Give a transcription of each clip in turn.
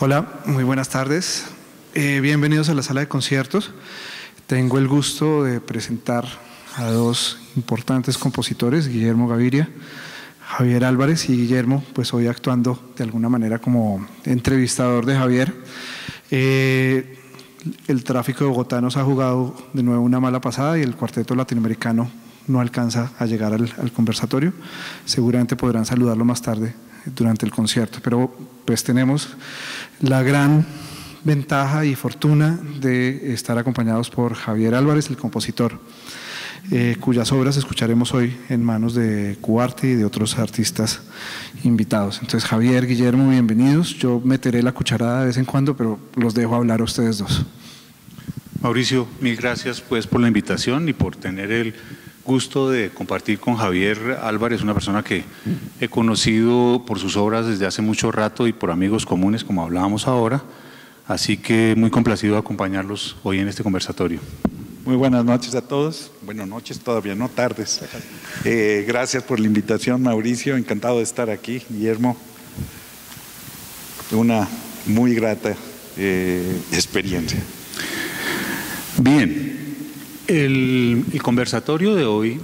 Hola, muy buenas tardes. Bienvenidos a la sala de conciertos. Tengo el gusto de presentar a dos importantes compositores, Guillermo Gaviria, Javier Álvarez, y Guillermo, pues hoy actuando de alguna manera como entrevistador de Javier. El tráfico de Bogotá nos ha jugado de nuevo una mala pasada y el cuarteto latinoamericano no alcanza a llegar al conversatorio. Seguramente podrán saludarlo más tarde durante el concierto, pero pues tenemos la gran ventaja y fortuna de estar acompañados por Javier Álvarez, el compositor, cuyas obras escucharemos hoy en manos de Cuarte y de otros artistas invitados. Entonces, Javier, Guillermo, bienvenidos. Yo meteré la cucharada de vez en cuando, pero los dejo hablar a ustedes dos. Mauricio, mil gracias pues por la invitación y por tener el gusto de compartir con Javier Álvarez, una persona que he conocido por sus obras desde hace mucho rato y por amigos comunes, como hablábamos ahora. Así que muy complacido de acompañarlos hoy en este conversatorio. Muy buenas noches a todos. Buenas noches todavía, no tardes. Gracias por la invitación, Mauricio. Encantado de estar aquí. Guillermo, una muy grata experiencia. Bien, el conversatorio de hoy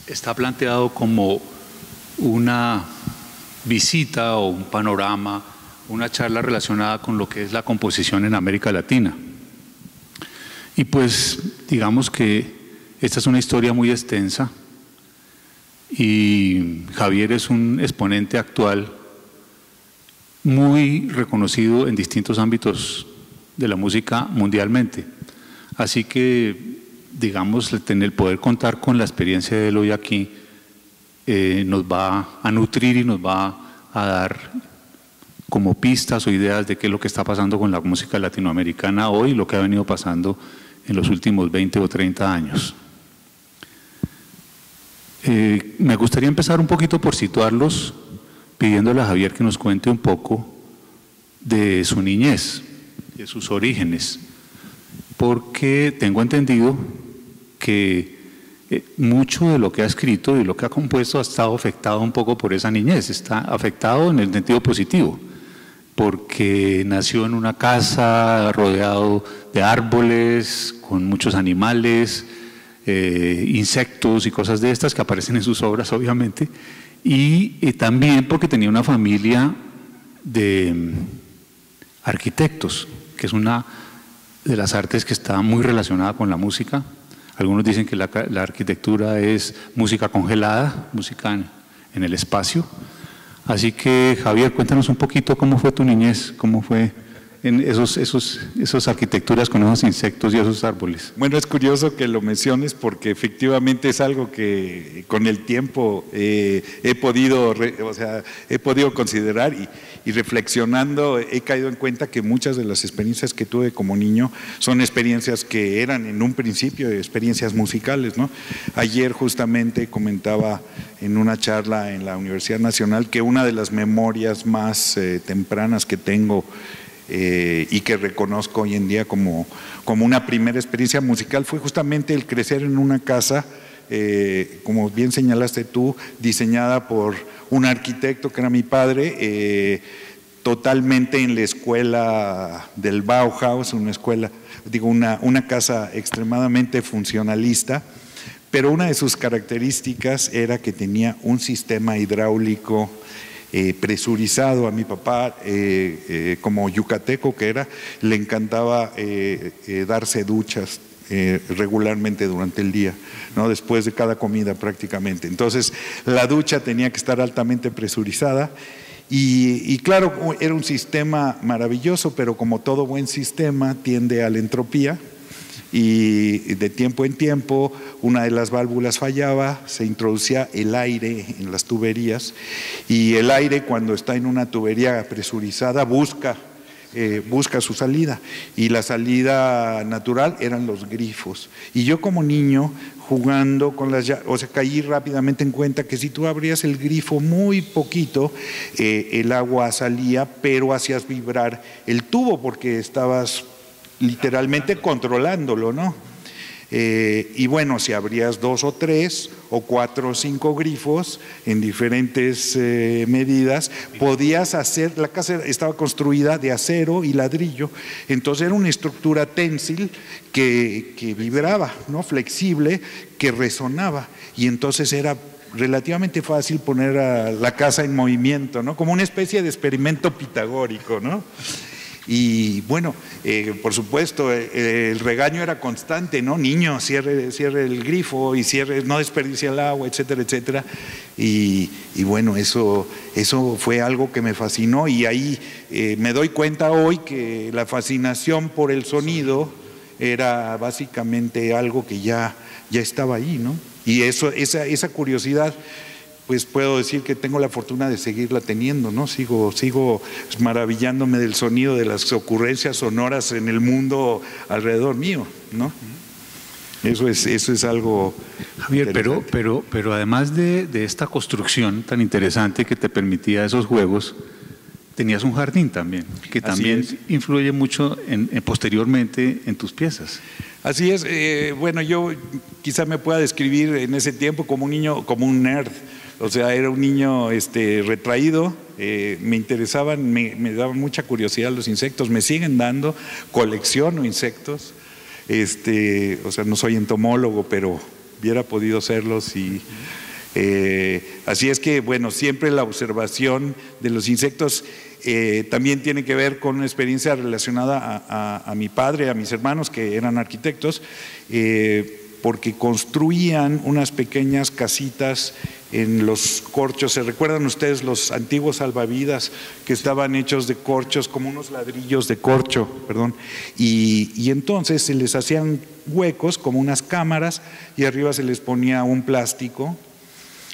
está planteado como una visita o un panorama, una charla relacionada con lo que es la composición en América Latina. Y pues digamos que esta es una historia muy extensa y Javier es un exponente actual muy reconocido en distintos ámbitos de la música mundialmente. Así que, digamos, el poder contar con la experiencia de él hoy aquí nos va a nutrir y nos va a dar como pistas o ideas de qué es lo que está pasando con la música latinoamericana hoy, lo que ha venido pasando en los últimos 20 o 30 años. Me gustaría empezar un poquito por situarlos, pidiéndole a Javier que nos cuente un poco de su niñez, de sus orígenes, porque tengo entendido que mucho de lo que ha escrito y lo que ha compuesto ha estado afectado un poco por esa niñez, está afectado en el sentido positivo, porque nació en una casa rodeado de árboles, con muchos animales, insectos y cosas de estas que aparecen en sus obras obviamente, y también porque tenía una familia de arquitectos, que es una de las artes que está muy relacionada con la música. Algunos dicen que la arquitectura es música congelada, música en el espacio. Así que, Javier, cuéntanos un poquito cómo fue tu niñez, cómo fue en esas arquitecturas con esos insectos y esos árboles. Bueno, es curioso que lo menciones porque efectivamente es algo que con el tiempo he podido considerar y reflexionando he caído en cuenta que muchas de las experiencias que tuve como niño son experiencias que eran en un principio experiencias musicales, ¿no? Ayer justamente comentaba en una charla en la Universidad Nacional que una de las memorias más tempranas que tengo y que reconozco hoy en día como una primera experiencia musical fue justamente el crecer en una casa, como bien señalaste tú, diseñada por un arquitecto que era mi padre, totalmente en la escuela del Bauhaus, una casa extremadamente funcionalista, pero una de sus características era que tenía un sistema hidráulico presurizado. A mi papá, como yucateco que era, le encantaba darse duchas regularmente durante el día, ¿no? Después de cada comida prácticamente. Entonces la ducha tenía que estar altamente presurizada y claro, era un sistema maravilloso, pero como todo buen sistema tiende a la entropía. Y de tiempo en tiempo una de las válvulas fallaba, se introducía el aire en las tuberías y el aire, cuando está en una tubería presurizada, busca su salida, y la salida natural eran los grifos. Y yo como niño jugando con las llaves, caí rápidamente en cuenta que si tú abrías el grifo muy poquito, el agua salía, pero hacías vibrar el tubo porque estabas literalmente controlándolo, ¿no? Y bueno, si abrías 2 o 3 o 4 o 5 grifos en diferentes medidas, podías hacer, la casa estaba construida de acero y ladrillo, entonces era una estructura ténsil que vibraba, ¿no? Flexible, que resonaba, y entonces era relativamente fácil poner a la casa en movimiento, ¿no? Como una especie de experimento pitagórico, ¿no? Y bueno, por supuesto, el regaño era constante, ¿no? Niño, cierre el grifo y no desperdicie el agua, etcétera, etcétera. Y bueno, eso fue algo que me fascinó, y ahí me doy cuenta hoy que la fascinación por el sonido era básicamente algo que ya estaba ahí, ¿no? Y esa curiosidad, pues puedo decir que tengo la fortuna de seguirla teniendo, ¿no? Sigo maravillándome del sonido, de las ocurrencias sonoras en el mundo alrededor mío, ¿no? Eso es algo, Javier, pero además de esta construcción tan interesante que te permitía esos juegos, tenías un jardín también, que también influye mucho posteriormente en tus piezas. Así es. Bueno, yo quizá me pueda describir en ese tiempo como un niño, como un nerd. O sea, era un niño retraído, me interesaban, me daban mucha curiosidad los insectos, me siguen dando, colecciono insectos, o sea, no soy entomólogo, pero hubiera podido serlos. Y así es que, bueno, siempre la observación de los insectos también tiene que ver con una experiencia relacionada a mi padre, a mis hermanos que eran arquitectos, porque construían unas pequeñas casitas en los corchos. ¿Se recuerdan ustedes los antiguos salvavidas que estaban hechos de corchos, como unos ladrillos de corcho, perdón? Y entonces se les hacían huecos como unas cámaras y arriba se les ponía un plástico,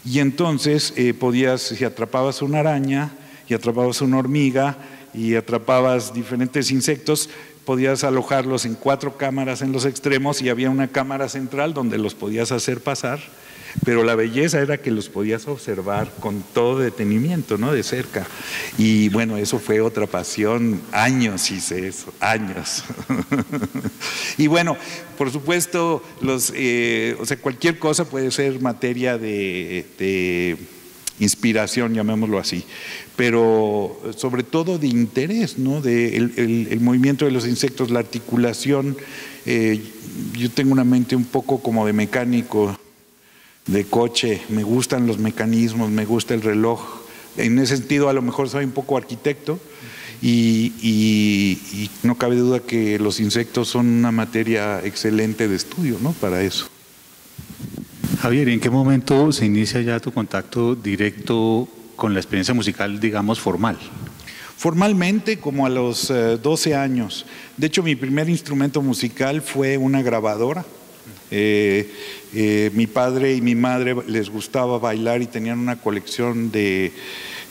y entonces si atrapabas una araña y atrapabas una hormiga y atrapabas diferentes insectos, podías alojarlos en 4 cámaras en los extremos, y había una cámara central donde los podías hacer pasar, pero la belleza era que los podías observar con todo detenimiento, ¿no? De cerca. Y bueno, eso fue otra pasión, años hice eso, años. Y bueno, por supuesto, o sea, cualquier cosa puede ser materia de inspiración, llamémoslo así, pero sobre todo de interés, ¿no? El movimiento de los insectos, la articulación. Yo tengo una mente un poco como de mecánico de coche, me gustan los mecanismos, me gusta el reloj. En ese sentido, a lo mejor soy un poco arquitecto, y no cabe duda que los insectos son una materia excelente de estudio, ¿no? Para eso. Javier, ¿en qué momento se inicia ya tu contacto directo con la experiencia musical, digamos, formal? Formalmente, como a los 12 años. De hecho, mi primer instrumento musical fue una grabadora. Mi padre y mi madre les gustaba bailar y tenían una colección de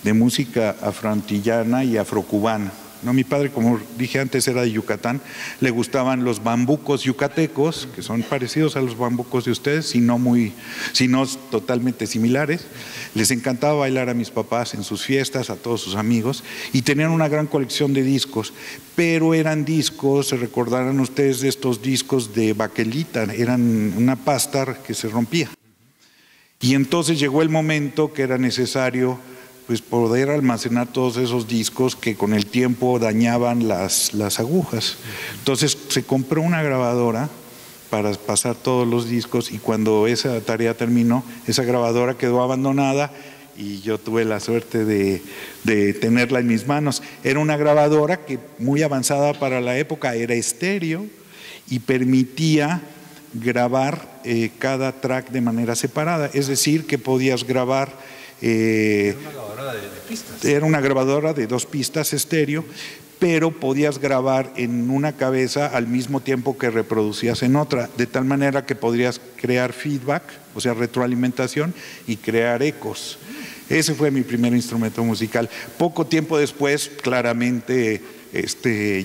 música afroantillana y afrocubana. No, mi padre, como dije antes, era de Yucatán, le gustaban los bambucos yucatecos, que son parecidos a los bambucos de ustedes, sino totalmente similares. Les encantaba bailar a mis papás en sus fiestas, a todos sus amigos, y tenían una gran colección de discos, pero eran discos, se recordarán ustedes de estos discos de baquelita, eran una pasta que se rompía. Y entonces llegó el momento que era necesario pues poder almacenar todos esos discos que con el tiempo dañaban las agujas. Entonces se compró una grabadora para pasar todos los discos, y cuando esa tarea terminó, esa grabadora quedó abandonada y yo tuve la suerte de tenerla en mis manos. Era una grabadora que, muy avanzada para la época, era estéreo y permitía grabar cada track de manera separada, es decir, que podías grabar. Era una grabadora de pistas. Era una grabadora de 2 pistas estéreo, pero podías grabar en una cabeza al mismo tiempo que reproducías en otra, de tal manera que podrías crear feedback, o sea, retroalimentación, y crear ecos. Ese fue mi primer instrumento musical. Poco tiempo después, claramente,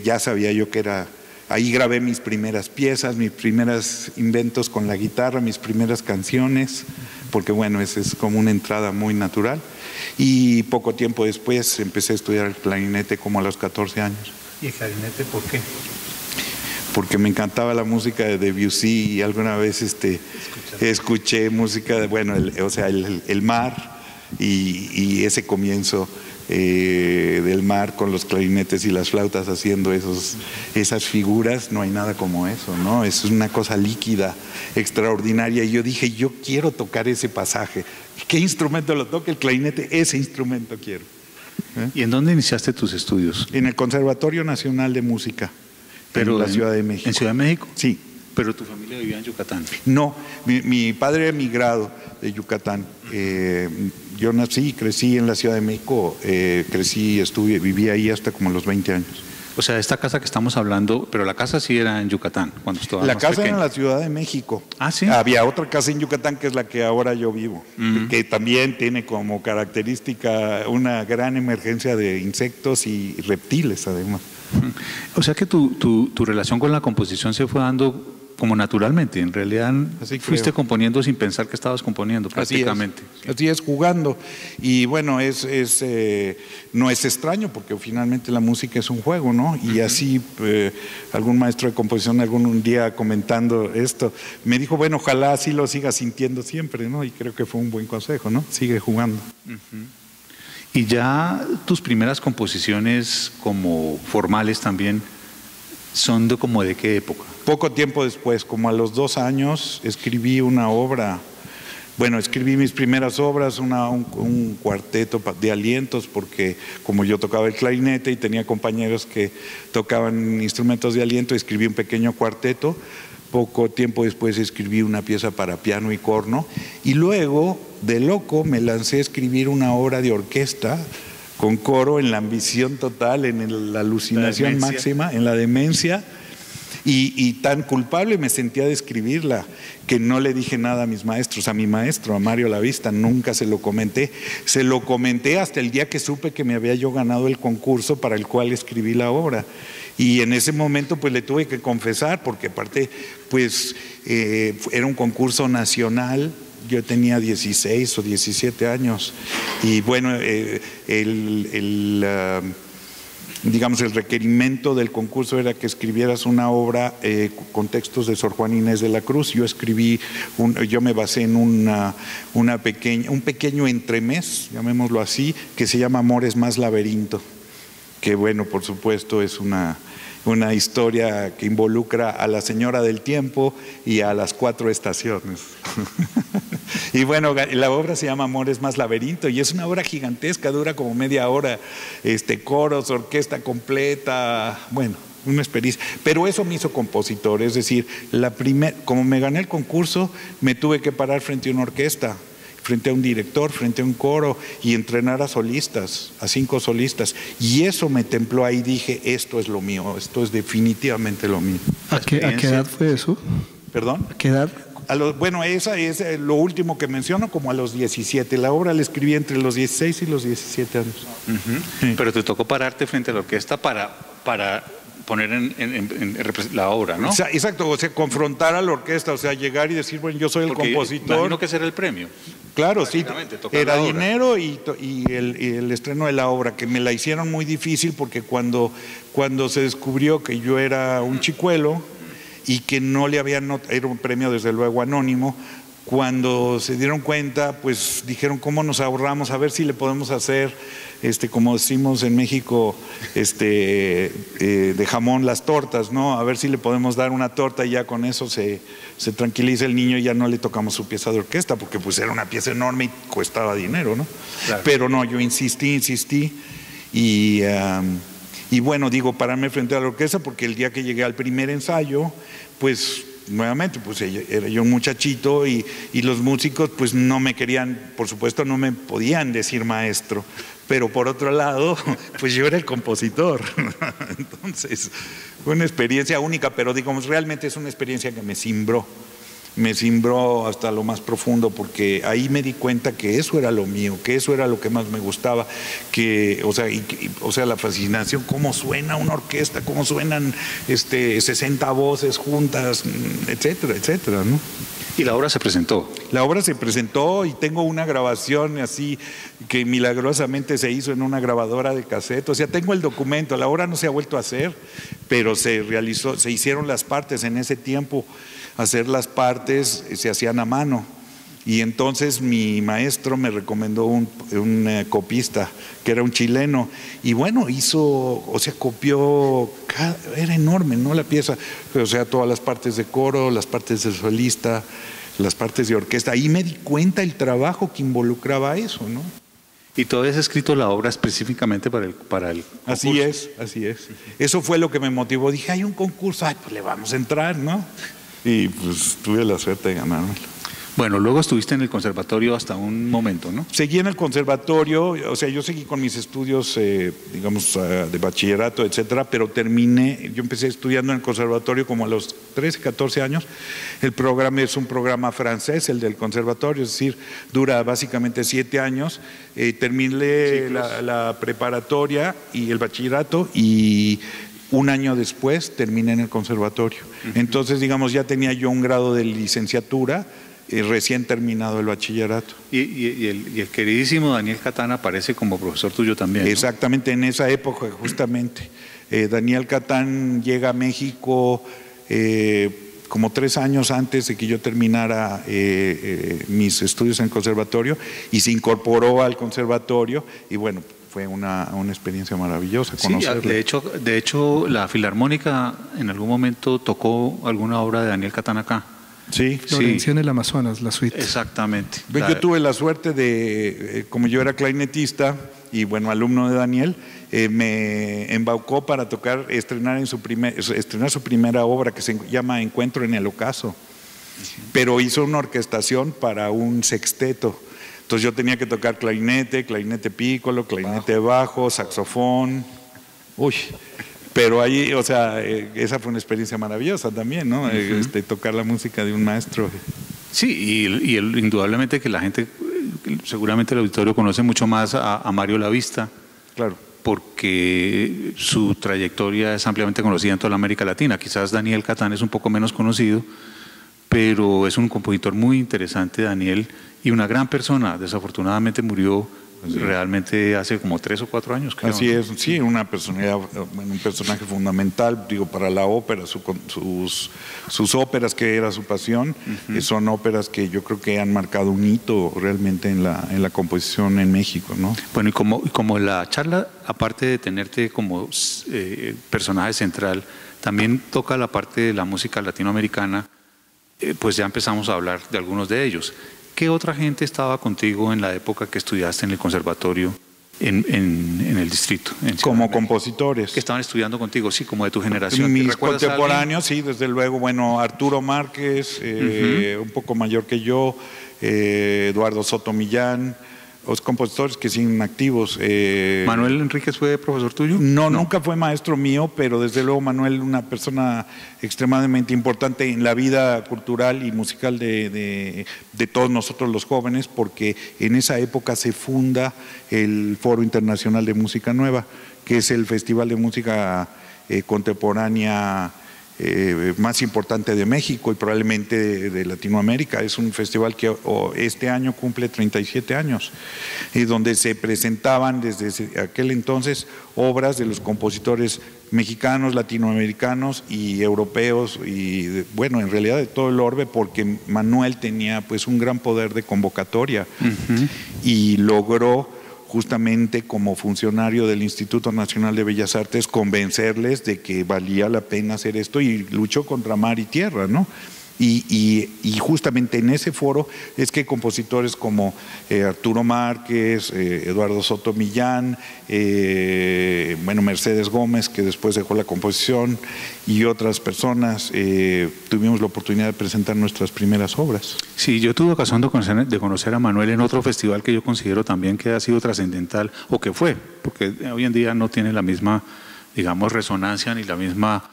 ya sabía yo que era. Ahí grabé mis primeras piezas, mis primeros inventos con la guitarra, mis primeras canciones, porque bueno, esa es como una entrada muy natural. Y poco tiempo después empecé a estudiar el clarinete, como a los 14 años. ¿Y el clarinete por qué? porque me encantaba la música de Debussy y alguna vez escuché música de, bueno, el mar y ese comienzo del mar con los clarinetes y las flautas haciendo esas figuras. No hay nada como eso, ¿no? Es una cosa líquida, extraordinaria, y yo dije, yo quiero tocar ese pasaje. ¿Qué instrumento lo toca? El clarinete, ese instrumento quiero. ¿Y en dónde iniciaste tus estudios? En el Conservatorio Nacional de Música, en la Ciudad de México. ¿En Ciudad de México? Sí. ¿Pero tu familia vivía en Yucatán? No, mi padre ha emigrado de Yucatán. Yo nací y crecí en la Ciudad de México, viví ahí hasta como los 20 años. O sea, esta casa que estamos hablando, pero la casa sí era en Yucatán, cuando estabas La más casa pequeño. era en la Ciudad de México. Ah, ¿sí? Había otra casa en Yucatán que es la que ahora yo vivo, que también tiene como característica una gran emergencia de insectos y reptiles, además. O sea que tu relación con la composición se fue dando como naturalmente. En realidad fuiste componiendo sin pensar que estabas componiendo prácticamente. Así es, jugando. Y bueno, no es extraño porque finalmente la música es un juego, ¿no? Y así algún maestro de composición algún día comentando esto me dijo, bueno, ojalá así lo sigas sintiendo siempre, ¿no? Y creo que fue un buen consejo, ¿no? Sigue jugando. Y ya tus primeras composiciones como formales también son como de qué época? Poco tiempo después, como a los 2 años, escribí una obra. Bueno, escribí mis primeras obras, un cuarteto de alientos, porque como yo tocaba el clarinete y tenía compañeros que tocaban instrumentos de aliento, escribí un pequeño cuarteto. Poco tiempo después escribí una pieza para piano y corno, y luego, de loco, me lancé a escribir una obra de orquesta con coro, en la ambición total, en la alucinación máxima, en la demencia. Y tan culpable me sentía de escribirla que no le dije nada a mis maestros. A mi maestro, a Mario Lavista, nunca se lo comenté. Se lo comenté hasta el día que supe que me había yo ganado el concurso para el cual escribí la obra. Y en ese momento pues le tuve que confesar, porque aparte pues era un concurso nacional. Yo tenía 16 o 17 años y bueno, digamos, el requerimiento del concurso era que escribieras una obra con textos de Sor Juana Inés de la Cruz. Yo me basé en un pequeño entremés, llamémoslo así, que se llama Amores más laberinto, que bueno, por supuesto es una historia que involucra a la Señora del Tiempo y a las 4 estaciones. Y bueno, la obra se llama Amores más laberinto y es una obra gigantesca, dura como media hora, coros, orquesta completa, bueno, una experiencia. Pero eso me hizo compositor, es decir, como me gané el concurso, me tuve que parar frente a una orquesta, frente a un director, frente a un coro y entrenar a solistas, a 5 solistas. Y eso me templó ahí, dije, esto es lo mío, esto es definitivamente lo mío. ¿A qué edad fue eso? ¿Perdón? ¿A qué edad? Bueno, esa es lo último que menciono, como a los 17. La obra la escribí entre los 16 y los 17 años. Sí. Pero te tocó pararte frente a la orquesta para poner en la obra, ¿no? O sea, exacto, o sea, confrontar a la orquesta, o sea, llegar y decir, bueno, yo soy el compositor. Imagino que ese era el premio. Claro, sí, era dinero y el estreno de la obra, que me la hicieron muy difícil porque cuando se descubrió que yo era un chicuelo y que no le habían, era un premio desde luego anónimo, cuando se dieron cuenta, pues dijeron, ¿cómo nos ahorramos? A ver si le podemos hacer, como decimos en México, de jamón las tortas, ¿no? A ver si le podemos dar una torta y ya con eso se tranquiliza el niño y ya no le tocamos su pieza de orquesta, porque pues era una pieza enorme y costaba dinero, ¿no? Claro. Pero no, yo insistí y bueno, digo, pararme frente a la orquesta porque el día que llegué al primer ensayo, pues nuevamente, pues era yo un muchachito y los músicos pues no me querían, por supuesto no me podían decir maestro, pero por otro lado, pues yo era el compositor. Entonces, fue una experiencia única, pero digamos, realmente es una experiencia que me cimbró hasta lo más profundo, porque ahí me di cuenta que eso era lo mío, que eso era lo que más me gustaba, o sea, la fascinación, cómo suena una orquesta, cómo suenan 60 voces juntas, etcétera, etcétera, ¿no? ¿Y la obra se presentó? La obra se presentó y tengo una grabación así que milagrosamente se hizo en una grabadora de cassette. O sea, tengo el documento. La obra no se ha vuelto a hacer, pero se realizó, se hicieron las partes en ese tiempo. Hacer las partes se hacían a mano. Y entonces mi maestro me recomendó un copista, que era un chileno, y bueno, copió, era enorme, ¿no? La pieza, o sea, todas las partes de coro, las partes de solista, las partes de orquesta. Ahí me di cuenta el trabajo que involucraba eso, ¿no? ¿Y tú habías escrito la obra específicamente para el concurso? Así es. Eso fue lo que me motivó. Dije, hay un concurso, pues le vamos a entrar, ¿no? Y pues tuve la suerte de ganármelo. Bueno, luego estuviste en el conservatorio hasta un momento, ¿no? Seguí en el conservatorio, o sea, yo seguí con mis estudios, digamos, de bachillerato, etcétera, pero yo empecé estudiando en el conservatorio como a los 13, 14 años. El programa es un programa francés, el del conservatorio, es decir, dura básicamente 7 años. Terminé la preparatoria y el bachillerato y un año después terminé en el conservatorio. Entonces, digamos, ya tenía yo un grado de licenciatura, recién terminado el bachillerato. Y el queridísimo Daniel Catán aparece como profesor tuyo también, ¿no? Exactamente, en esa época justamente. Daniel Catán llega a México como 3 años antes de que yo terminara mis estudios en el conservatorio y se incorporó al conservatorio y bueno, fue una experiencia maravillosa conocerlo. Sí, de hecho la Filarmónica en algún momento tocó alguna obra de Daniel Catán acá. Sí, Florencia en el Amazonas, la suite. Exactamente. Yo tuve la suerte de, como yo era clarinetista y bueno, alumno de Daniel, me embaucó para estrenar su primera obra que se llama Encuentro en el Ocaso. Pero hizo una orquestación para un sexteto. Entonces yo tenía que tocar clarinete pícolo, clarinete bajo, saxofón. Pero ahí, o sea, esa fue una experiencia maravillosa también, ¿no? Tocar la música de un maestro. Sí, indudablemente que la gente, seguramente el auditorio conoce mucho más a Mario Lavista. Claro. Porque su trayectoria es ampliamente conocida en toda la América Latina. Quizás Daniel Catán es un poco menos conocido, pero es un compositor muy interesante, Daniel, y una gran persona. Desafortunadamente murió realmente hace como 3 o 4 años, creo. Así es, sí, una personalidad, un personaje fundamental, digo, para la ópera, sus óperas, que era su pasión, son óperas que yo creo que han marcado un hito realmente en la composición en México, ¿no? Bueno, y como la charla, aparte de tenerte como personaje central, también toca la parte de la música latinoamericana, pues ya empezamos a hablar de algunos de ellos. ¿Qué otra gente estaba contigo en la época que estudiaste en el conservatorio en el distrito? Como compositores. Que estaban estudiando contigo, sí, como de tu generación. Mis contemporáneos, sí, desde luego, bueno, Arturo Márquez, un poco mayor que yo, Eduardo Soto Millán, los compositores que siguen activos. ¿Manuel Enríquez fue profesor tuyo? No, nunca fue maestro mío, pero desde luego Manuel, una persona extremadamente importante en la vida cultural y musical de todos nosotros los jóvenes, porque en esa época se funda el Foro Internacional de Música Nueva, que es el festival de música contemporánea más importante de México y probablemente de Latinoamérica. Es un festival que este año cumple 37 años, donde se presentaban desde aquel entonces obras de los compositores mexicanos, latinoamericanos y europeos y bueno, en realidad de todo el orbe, porque Manuel tenía pues un gran poder de convocatoria y logró justamente como funcionario del Instituto Nacional de Bellas Artes convencerles de que valía la pena hacer esto y luchó contra mar y tierra, ¿no? Y justamente en ese foro es que compositores como Arturo Márquez, Eduardo Soto Millán, bueno, Mercedes Gómez, que después dejó la composición, y otras personas tuvimos la oportunidad de presentar nuestras primeras obras. Sí, yo tuve ocasión de conocer a Manuel en otro festival que yo considero también que ha sido trascendental, o que fue, porque hoy en día no tiene la misma, digamos, resonancia ni la misma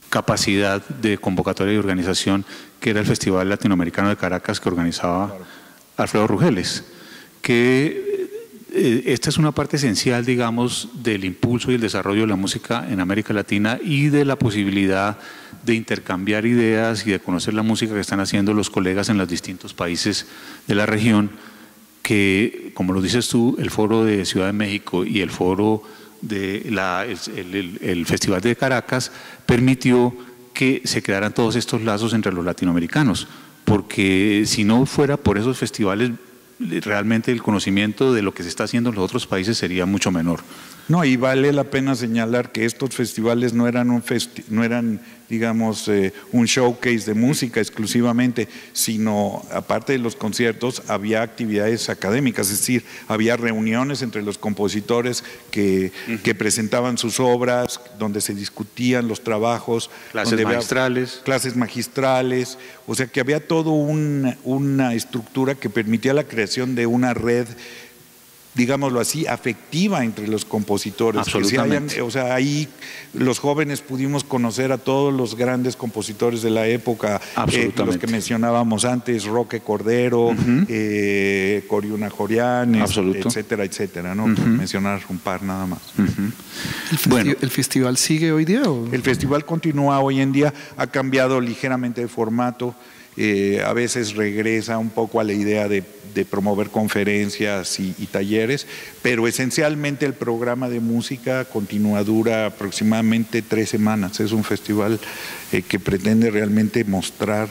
capacidad de convocatoria y organización, que era el Festival Latinoamericano de Caracas que organizaba Alfredo Rugeles, que esta es una parte esencial, digamos, del impulso y el desarrollo de la música en América Latina y de la posibilidad de intercambiar ideas y de conocer la música que están haciendo los colegas en los distintos países de la región, que, como lo dices tú, el Foro de Ciudad de México y el Foro de el Festival de Caracas permitió que se crearan todos estos lazos entre los latinoamericanos, porque si no fuera por esos festivales, realmente el conocimiento de lo que se está haciendo en los otros países sería mucho menor. No, y vale la pena señalar que estos festivales no eran digamos, un showcase de música exclusivamente, sino, aparte de los conciertos, había actividades académicas, es decir, había reuniones entre los compositores que presentaban sus obras, donde se discutían los trabajos. Clases magistrales, o sea que había toda una estructura que permitía la creación de una red, digámoslo así, afectiva entre los compositores. Absolutamente. O sea, ahí los jóvenes pudimos conocer a todos los grandes compositores de la época, los que mencionábamos antes, Roque Cordero, Coriuna Jorián, etcétera, etcétera, ¿no? Por mencionar un par nada más. ¿El festival sigue hoy día? ¿O? El festival continúa hoy en día, ha cambiado ligeramente de formato. A veces regresa un poco a la idea de promover conferencias y talleres, pero esencialmente el programa de música dura aproximadamente 3 semanas. Es un festival que pretende realmente mostrar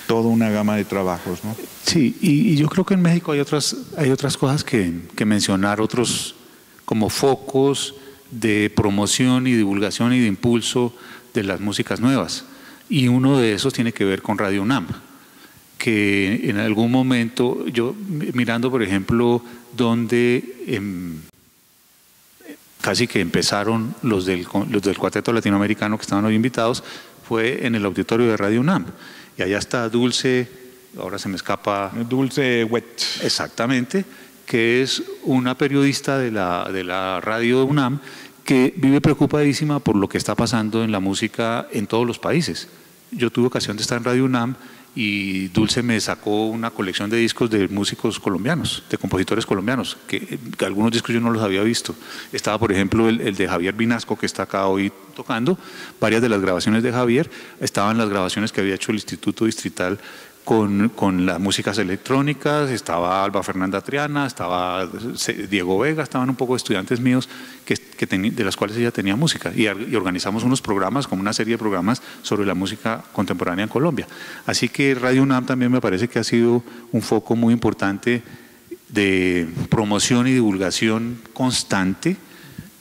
toda una gama de trabajos, ¿no? Sí, y yo creo que en México hay otras cosas que mencionar, otros como focos de promoción y divulgación y de impulso de las músicas nuevas. Y uno de esos tiene que ver con Radio UNAM, que en algún momento, yo mirando por ejemplo, donde casi que empezaron los del Cuarteto Latinoamericano que estaban hoy invitados, fue en el auditorio de Radio UNAM. Y allá está Dulce, ahora se me escapa. Dulce Wet. Exactamente, que es una periodista de la radio de UNAM que vive preocupadísima por lo que está pasando en la música en todos los países. Yo tuve ocasión de estar en Radio UNAM y Dulce me sacó una colección de discos de músicos colombianos, de compositores colombianos, que algunos discos yo no los había visto. Estaba, por ejemplo, el de Javier Vinasco, que está acá hoy tocando. Varias de las grabaciones de Javier estaban las grabaciones que había hecho el Instituto Distrital con las músicas electrónicas. Estaba Alba Fernanda Triana, estaba Diego Vega, estaban un poco de estudiantes míos de las cuales ella tenía música, y organizamos unos programas, como una serie de programas sobre la música contemporánea en Colombia. Así que Radio UNAM también me parece que ha sido un foco muy importante de promoción y divulgación constante,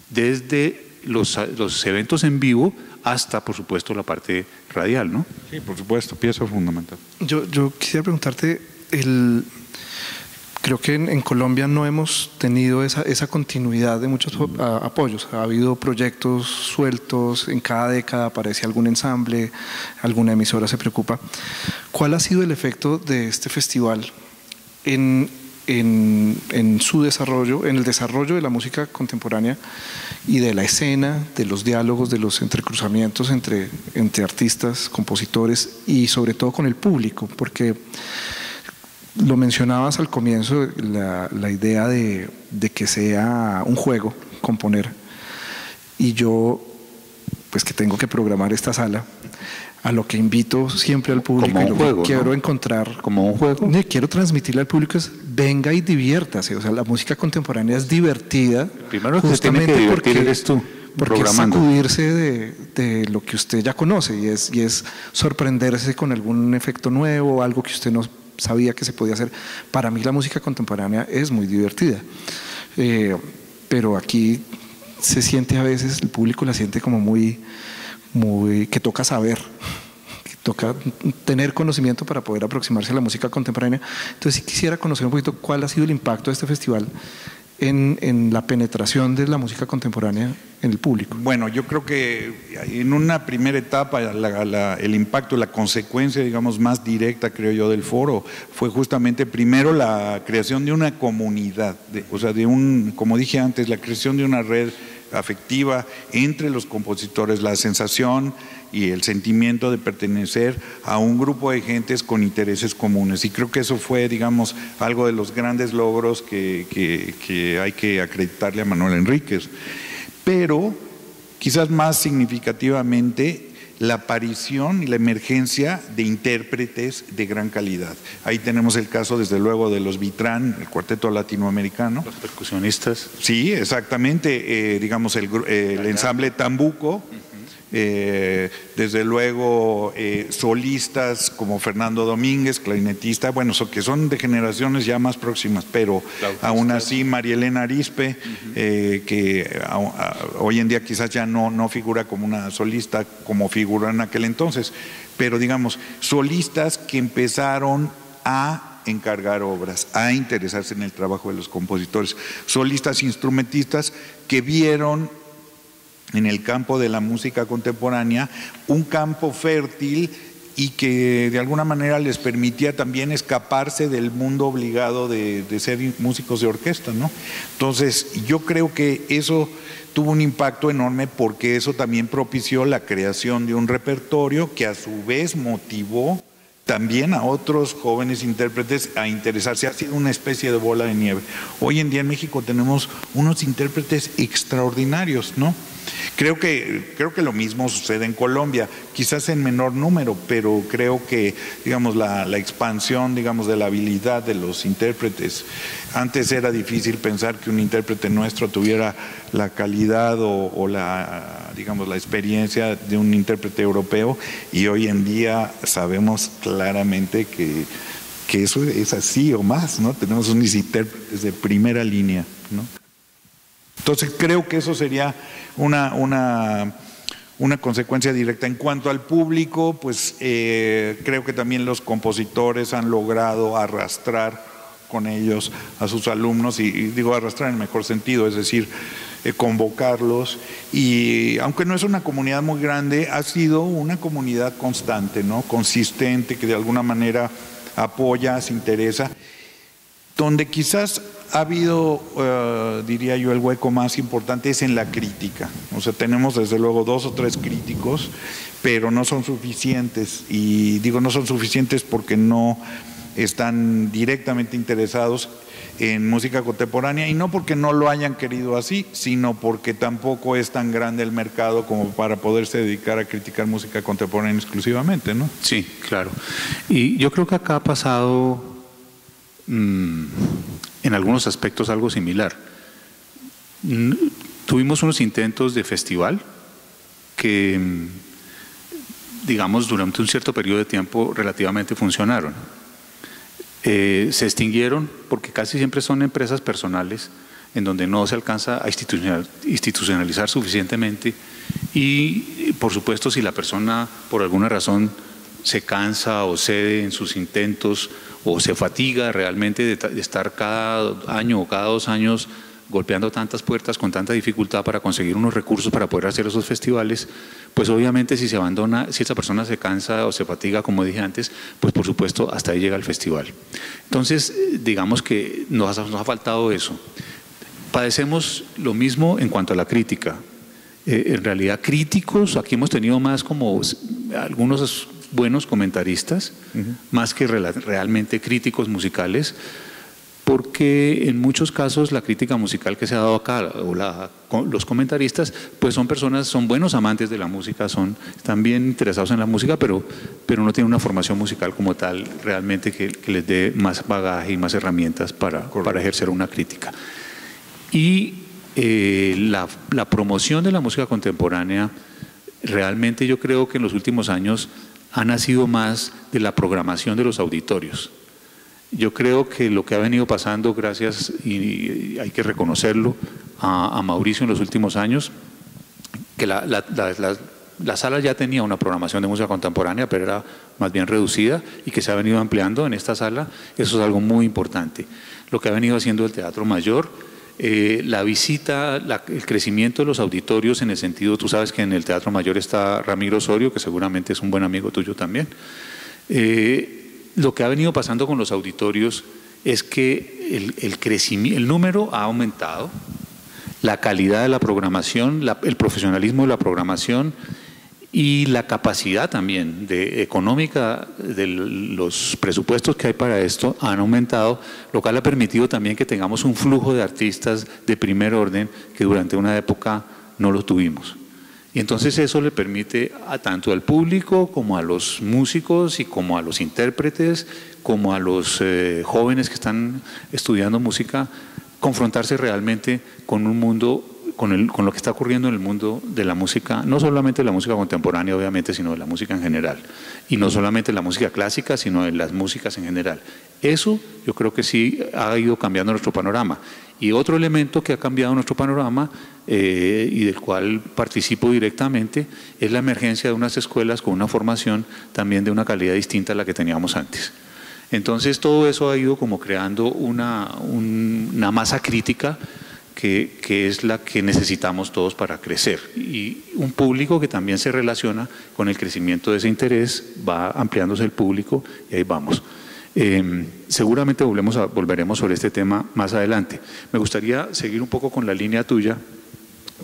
desde los eventos en vivo hasta, por supuesto, la parte radial, ¿no? Sí, por supuesto, pieza fundamental. Yo quisiera preguntarte, creo que en Colombia no hemos tenido esa continuidad de muchos apoyos. Ha habido proyectos sueltos, en cada década aparece algún ensamble, alguna emisora se preocupa. ¿Cuál ha sido el efecto de este festival en su desarrollo, en el desarrollo de la música contemporánea y de la escena, de los diálogos, de los entrecruzamientos entre artistas, compositores y sobre todo con el público? Porque lo mencionabas al comienzo, la idea de que sea un juego, componer, y yo, pues que tengo que programar esta sala, a lo que invito siempre al público, como un juego, quiero, ¿no? Encontrar como un juego. Quiero transmitirle al público es venga y diviértase. O sea, la música contemporánea es divertida. Primero que se tiene que divertir eres tú, porque es sacudirse de lo que usted ya conoce y es sorprenderse con algún efecto nuevo, algo que usted no sabía que se podía hacer. Para mí la música contemporánea es muy divertida, pero aquí se siente a veces, el público la siente como muy que toca saber, que toca tener conocimiento para poder aproximarse a la música contemporánea. Entonces sí quisiera conocer un poquito cuál ha sido el impacto de este festival en la penetración de la música contemporánea en el público. Bueno, yo creo que en una primera etapa el impacto, la consecuencia, digamos, más directa, creo yo, del foro fue justamente primero la creación de una comunidad, como dije antes, la creación de una red afectiva entre los compositores, la sensación y el sentimiento de pertenecer a un grupo de gentes con intereses comunes. Y creo que eso fue, digamos, algo de los grandes logros que hay que acreditarle a Manuel Enríquez. Pero quizás más significativamente, la aparición y la emergencia de intérpretes de gran calidad. Ahí tenemos el caso, desde luego, de los Vitrán, el cuarteto latinoamericano. Los percusionistas. Sí, exactamente, digamos el ensamble Tambuco. Desde luego solistas como Fernando Domínguez, clarinetista, bueno, que son de generaciones ya más próximas, pero aún así María Elena Arispe, que hoy en día quizás ya no figura como una solista como figuró en aquel entonces, pero digamos, solistas que empezaron a encargar obras, a interesarse en el trabajo de los compositores, solistas instrumentistas que vieron en el campo de la música contemporánea un campo fértil y que de alguna manera les permitía también escaparse del mundo obligado de ser músicos de orquesta, ¿no? Entonces yo creo que eso tuvo un impacto enorme, porque eso también propició la creación de un repertorio que a su vez motivó también a otros jóvenes intérpretes a interesarse. Ha sido una especie de bola de nieve. Hoy en día en México tenemos unos intérpretes extraordinarios, ¿no? Creo que lo mismo sucede en Colombia, quizás en menor número, pero creo que, digamos, la expansión, digamos, de la habilidad de los intérpretes. Antes era difícil pensar que un intérprete nuestro tuviera la calidad o la, digamos, la experiencia de un intérprete europeo, y hoy en día sabemos claramente que eso es así o más, ¿no? Tenemos unos intérpretes de primera línea, ¿no? Entonces creo que eso sería una consecuencia directa. En cuanto al público, pues creo que también los compositores han logrado arrastrar con ellos a sus alumnos, y digo arrastrar en el mejor sentido, es decir, convocarlos, y aunque no es una comunidad muy grande, ha sido una comunidad constante, ¿no? Consistente, que de alguna manera apoya, se interesa, donde quizás ha habido, diría yo, el hueco más importante es en la crítica. O sea, tenemos desde luego 2 o 3 críticos, pero no son suficientes, y digo no son suficientes porque no están directamente interesados en música contemporánea, y no porque no lo hayan querido así, sino porque tampoco es tan grande el mercado como para poderse dedicar a criticar música contemporánea exclusivamente, ¿no? Sí, claro. Y yo creo que acá ha pasado en algunos aspectos algo similar. Tuvimos unos intentos de festival que, digamos, durante un cierto periodo de tiempo relativamente funcionaron. Se extinguieron porque casi siempre son empresas personales en donde no se alcanza a institucionalizar suficientemente, y por supuesto si la persona por alguna razón se cansa o cede en sus intentos o se fatiga realmente de estar cada año o cada 2 años golpeando tantas puertas con tanta dificultad para conseguir unos recursos para poder hacer esos festivales, pues obviamente si se abandona, si esa persona se cansa o se fatiga, como dije antes, pues por supuesto hasta ahí llega el festival. Entonces, digamos que nos ha faltado eso. Padecemos lo mismo en cuanto a la crítica. En realidad críticos, aquí hemos tenido más como algunos buenos comentaristas, más que realmente críticos musicales, porque en muchos casos la crítica musical que se ha dado acá, o los comentaristas, pues son personas, son buenos amantes de la música, están bien interesados en la música, pero no tienen una formación musical como tal realmente que les dé más bagaje y más herramientas para ejercer una crítica. Y la promoción de la música contemporánea, realmente yo creo que en los últimos años ha nacido más de la programación de los auditorios. Yo creo que lo que ha venido pasando, gracias, y hay que reconocerlo, a Mauricio en los últimos años, que la sala ya tenía una programación de música contemporánea, pero era más bien reducida, y que se ha venido ampliando en esta sala. Eso es algo muy importante. Lo que ha venido haciendo el Teatro Mayor, la visita, el crecimiento de los auditorios, en el sentido, tú sabes que en el Teatro Mayor está Ramiro Osorio, que seguramente es un buen amigo tuyo también. Lo que ha venido pasando con los auditorios es que el número ha aumentado, la calidad de la programación, el profesionalismo de la programación y la capacidad también económica de los presupuestos que hay para esto han aumentado, lo cual ha permitido también que tengamos un flujo de artistas de primer orden que durante una época no lo tuvimos. Y entonces eso le permite a tanto al público como a los músicos y como a los intérpretes, como a los jóvenes que están estudiando música, confrontarse realmente con un mundo, con lo que está ocurriendo en el mundo de la música, no solamente de la música contemporánea obviamente, sino de la música en general. Y no solamente la música clásica, sino de las músicas en general. Eso yo creo que sí ha ido cambiando nuestro panorama. Y otro elemento que ha cambiado nuestro panorama y del cual participo directamente es la emergencia de unas escuelas con una formación también de una calidad distinta a la que teníamos antes. Entonces todo eso ha ido como creando una masa crítica que es la que necesitamos todos para crecer. Y un público que también se relaciona con el crecimiento de ese interés, va ampliándose el público y ahí vamos. Seguramente volveremos sobre este tema más adelante. Me gustaría seguir un poco con la línea tuya,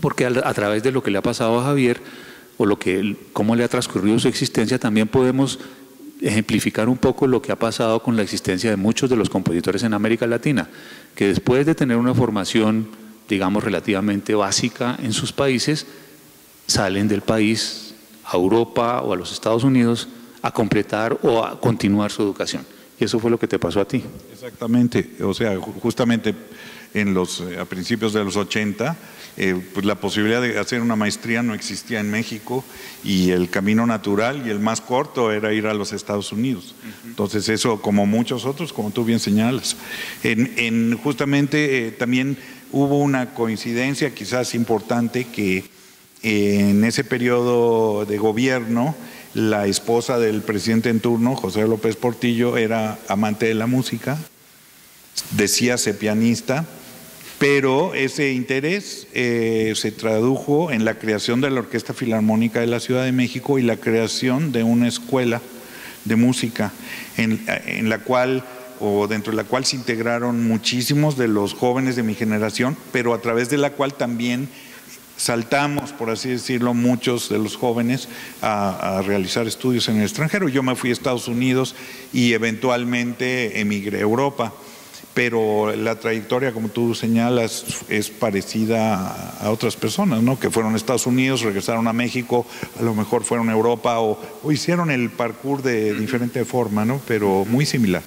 porque a través de lo que le ha pasado a Javier, o cómo le ha transcurrido su existencia, también podemos ejemplificar un poco lo que ha pasado con la existencia de muchos de los compositores en América Latina, que después de tener una formación, digamos, relativamente básica en sus países, salen del país a Europa o a los Estados Unidos a completar o a continuar su educación. Y eso fue lo que te pasó a ti. Exactamente, o sea, justamente a principios de los 80, pues la posibilidad de hacer una maestría no existía en México y el camino natural y el más corto era ir a los Estados Unidos. Entonces eso, como muchos otros, como tú bien señalas. Justamente también hubo una coincidencia quizás importante que en ese periodo de gobierno, la esposa del presidente en turno, José López Portillo, era amante de la música, decíase pianista, pero ese interés se tradujo en la creación de la Orquesta Filarmónica de la Ciudad de México y la creación de una escuela de música en la cual, o dentro de la cual se integraron muchísimos de los jóvenes de mi generación, pero a través de la cual también saltamos, por así decirlo, muchos de los jóvenes a realizar estudios en el extranjero. Yo me fui a Estados Unidos y eventualmente emigré a Europa, pero la trayectoria, como tú señalas, es parecida a otras personas, ¿no? Que fueron a Estados Unidos, regresaron a México, a lo mejor fueron a Europa o hicieron el parkour de diferente forma, ¿no? Pero muy similar.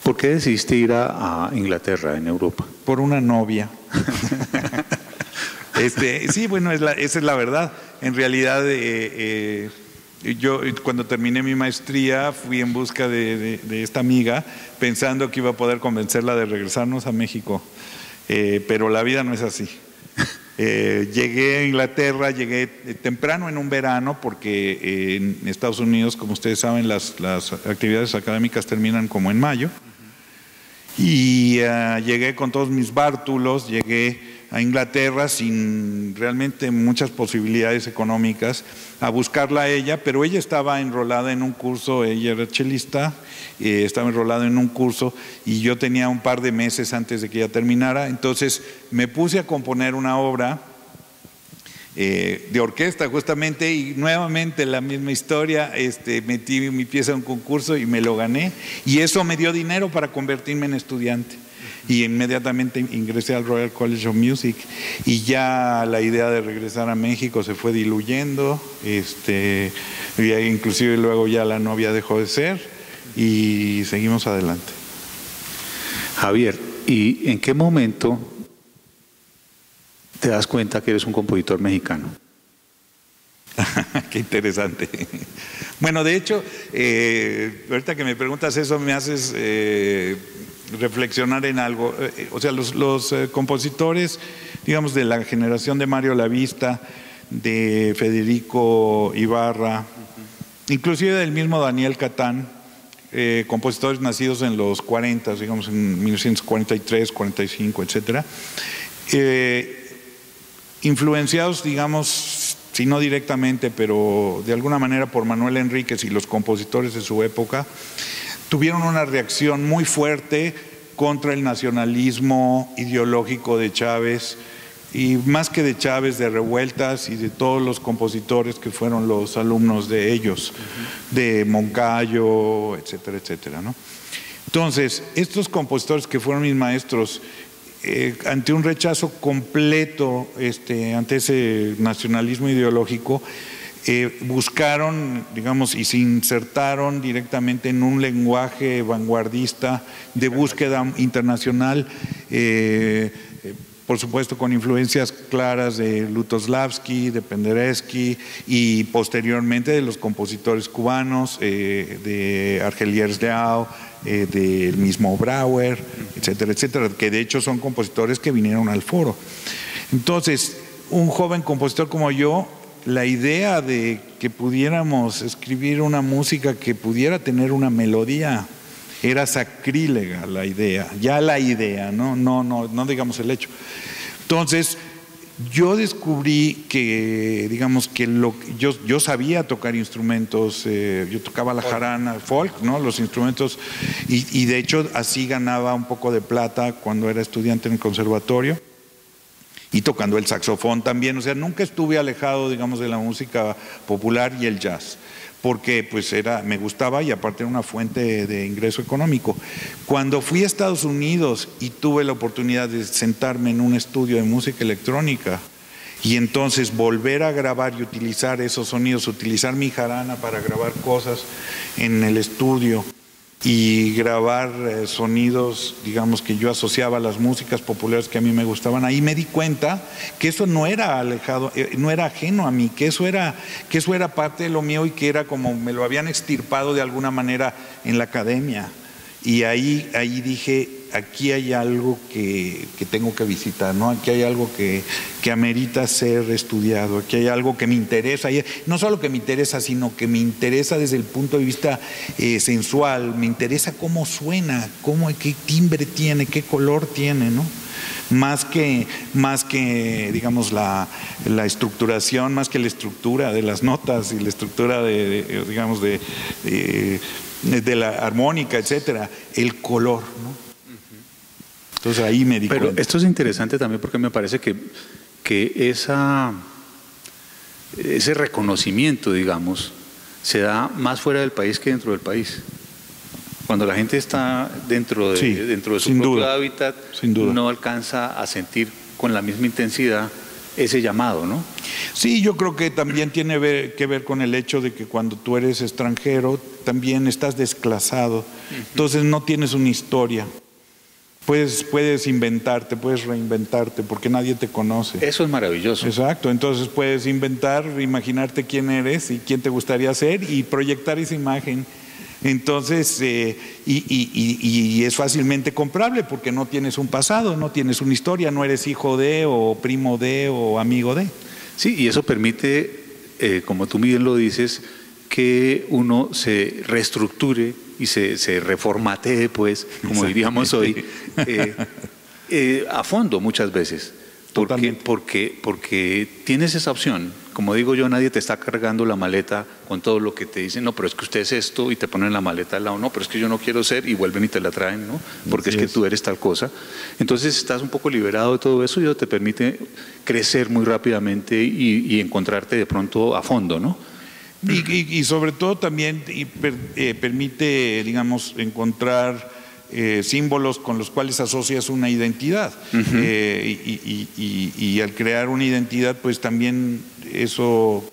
¿Por qué decidiste ir a Inglaterra, en Europa? Por una novia. Sí, bueno, esa es la verdad. En realidad, yo cuando terminé mi maestría fui en busca de esta amiga, pensando que iba a poder convencerla de regresarnos a México, pero la vida no es así. Llegué a Inglaterra, llegué temprano en un verano, porque en Estados Unidos, como ustedes saben, las actividades académicas terminan como en mayo, y llegué con todos mis bártulos, llegué a Inglaterra sin realmente muchas posibilidades económicas a buscarla a ella, pero ella estaba enrolada en un curso, ella era chelista, estaba enrolada en un curso y yo tenía un par de meses antes de que ella terminara, entonces me puse a componer una obra de orquesta justamente, y nuevamente la misma historia, metí mi pieza en un concurso y me lo gané, y eso me dio dinero para convertirme en estudiante. Y inmediatamente ingresé al Royal College of Music, y ya la idea de regresar a México se fue diluyendo, y inclusive luego ya la novia dejó de ser y seguimos adelante. Javier, ¿y en qué momento te das cuenta que eres un compositor mexicano? Qué interesante. Bueno, de hecho, ahorita que me preguntas eso me haces reflexionar en algo. O sea, los compositores, digamos, de la generación de Mario Lavista, de Federico Ibarra, inclusive del mismo Daniel Catán, compositores nacidos en los 40, digamos en 1943, 45, etcétera, influenciados, digamos, si no directamente, pero de alguna manera por Manuel Enríquez y los compositores de su época, tuvieron una reacción muy fuerte contra el nacionalismo ideológico de Chávez, y más que de Chávez, de Revueltas y de todos los compositores que fueron los alumnos de ellos, de Moncayo, etcétera, etcétera, ¿no? Entonces, estos compositores que fueron mis maestros ante un rechazo completo ante ese nacionalismo ideológico, buscaron, digamos, y se insertaron directamente en un lenguaje vanguardista de búsqueda internacional, por supuesto con influencias claras de Lutoslavski, de Penderecki y posteriormente de los compositores cubanos, de Argeliers Leao, del mismo Brauer, etcétera, etcétera, que de hecho son compositores que vinieron al foro. Entonces, un joven compositor como yo, la idea de que pudiéramos escribir una música que pudiera tener una melodía era sacrílega, la idea, ya la idea, no digamos el hecho. Entonces, yo descubrí que, digamos, que yo sabía tocar instrumentos, yo tocaba la jarana, folk, ¿no? Los instrumentos, y de hecho así ganaba un poco de plata cuando era estudiante en el conservatorio. Y tocando el saxofón también, o sea, nunca estuve alejado, digamos, de la música popular y el jazz, porque pues me gustaba y aparte era una fuente de ingreso económico. Cuando fui a Estados Unidos y tuve la oportunidad de sentarme en un estudio de música electrónica y entonces volver a grabar y utilizar esos sonidos, utilizar mi jarana para grabar cosas en el estudio y grabar sonidos, digamos, que yo asociaba a las músicas populares que a mí me gustaban, ahí me di cuenta que eso no era alejado, no era ajeno a mí, que eso era parte de lo mío y que era como me lo habían extirpado de alguna manera en la academia. Y ahí dije, aquí hay algo que tengo que visitar, ¿no? Aquí hay algo que amerita ser estudiado, aquí hay algo que me interesa, y no solo que me interesa, sino que me interesa desde el punto de vista sensual, me interesa cómo suena, qué timbre tiene, qué color tiene, ¿no? Más que digamos la estructuración, más que la estructura de las notas y la estructura digamos de la armónica, etcétera, el color, ¿no? Entonces ahí me di cuenta. Pero esto es interesante también porque me parece que ese reconocimiento, digamos, se da más fuera del país que dentro del país. Cuando la gente está dentro de su propio hábitat, no alcanza a sentir con la misma intensidad ese llamado, ¿no? Sí, yo creo que también tiene que ver con el hecho de que cuando tú eres extranjero también estás desclasado, entonces no tienes una historia. Puedes inventarte, puedes reinventarte porque nadie te conoce. Eso es maravilloso. Exacto, entonces puedes inventar, imaginarte quién eres y quién te gustaría ser y proyectar esa imagen. Entonces, y es fácilmente comprable porque no tienes un pasado, no tienes una historia, no eres hijo de o primo de o amigo de. Sí, y eso permite, como tú bien lo dices, que uno se reestructure y se reformatee, pues, como diríamos hoy, a fondo muchas veces. Porque tienes esa opción. Como digo yo, nadie te está cargando la maleta con todo lo que te dicen, no, pero es que usted es esto y te ponen la maleta al lado, no, pero es que yo no quiero ser y vuelven y te la traen, ¿no? Porque es que tú eres tal cosa. Entonces estás un poco liberado de todo eso y eso te permite crecer muy rápidamente y encontrarte de pronto a fondo, ¿no? Y sobre todo también permite, digamos, encontrar símbolos con los cuales asocias una identidad. Y al crear una identidad, pues también eso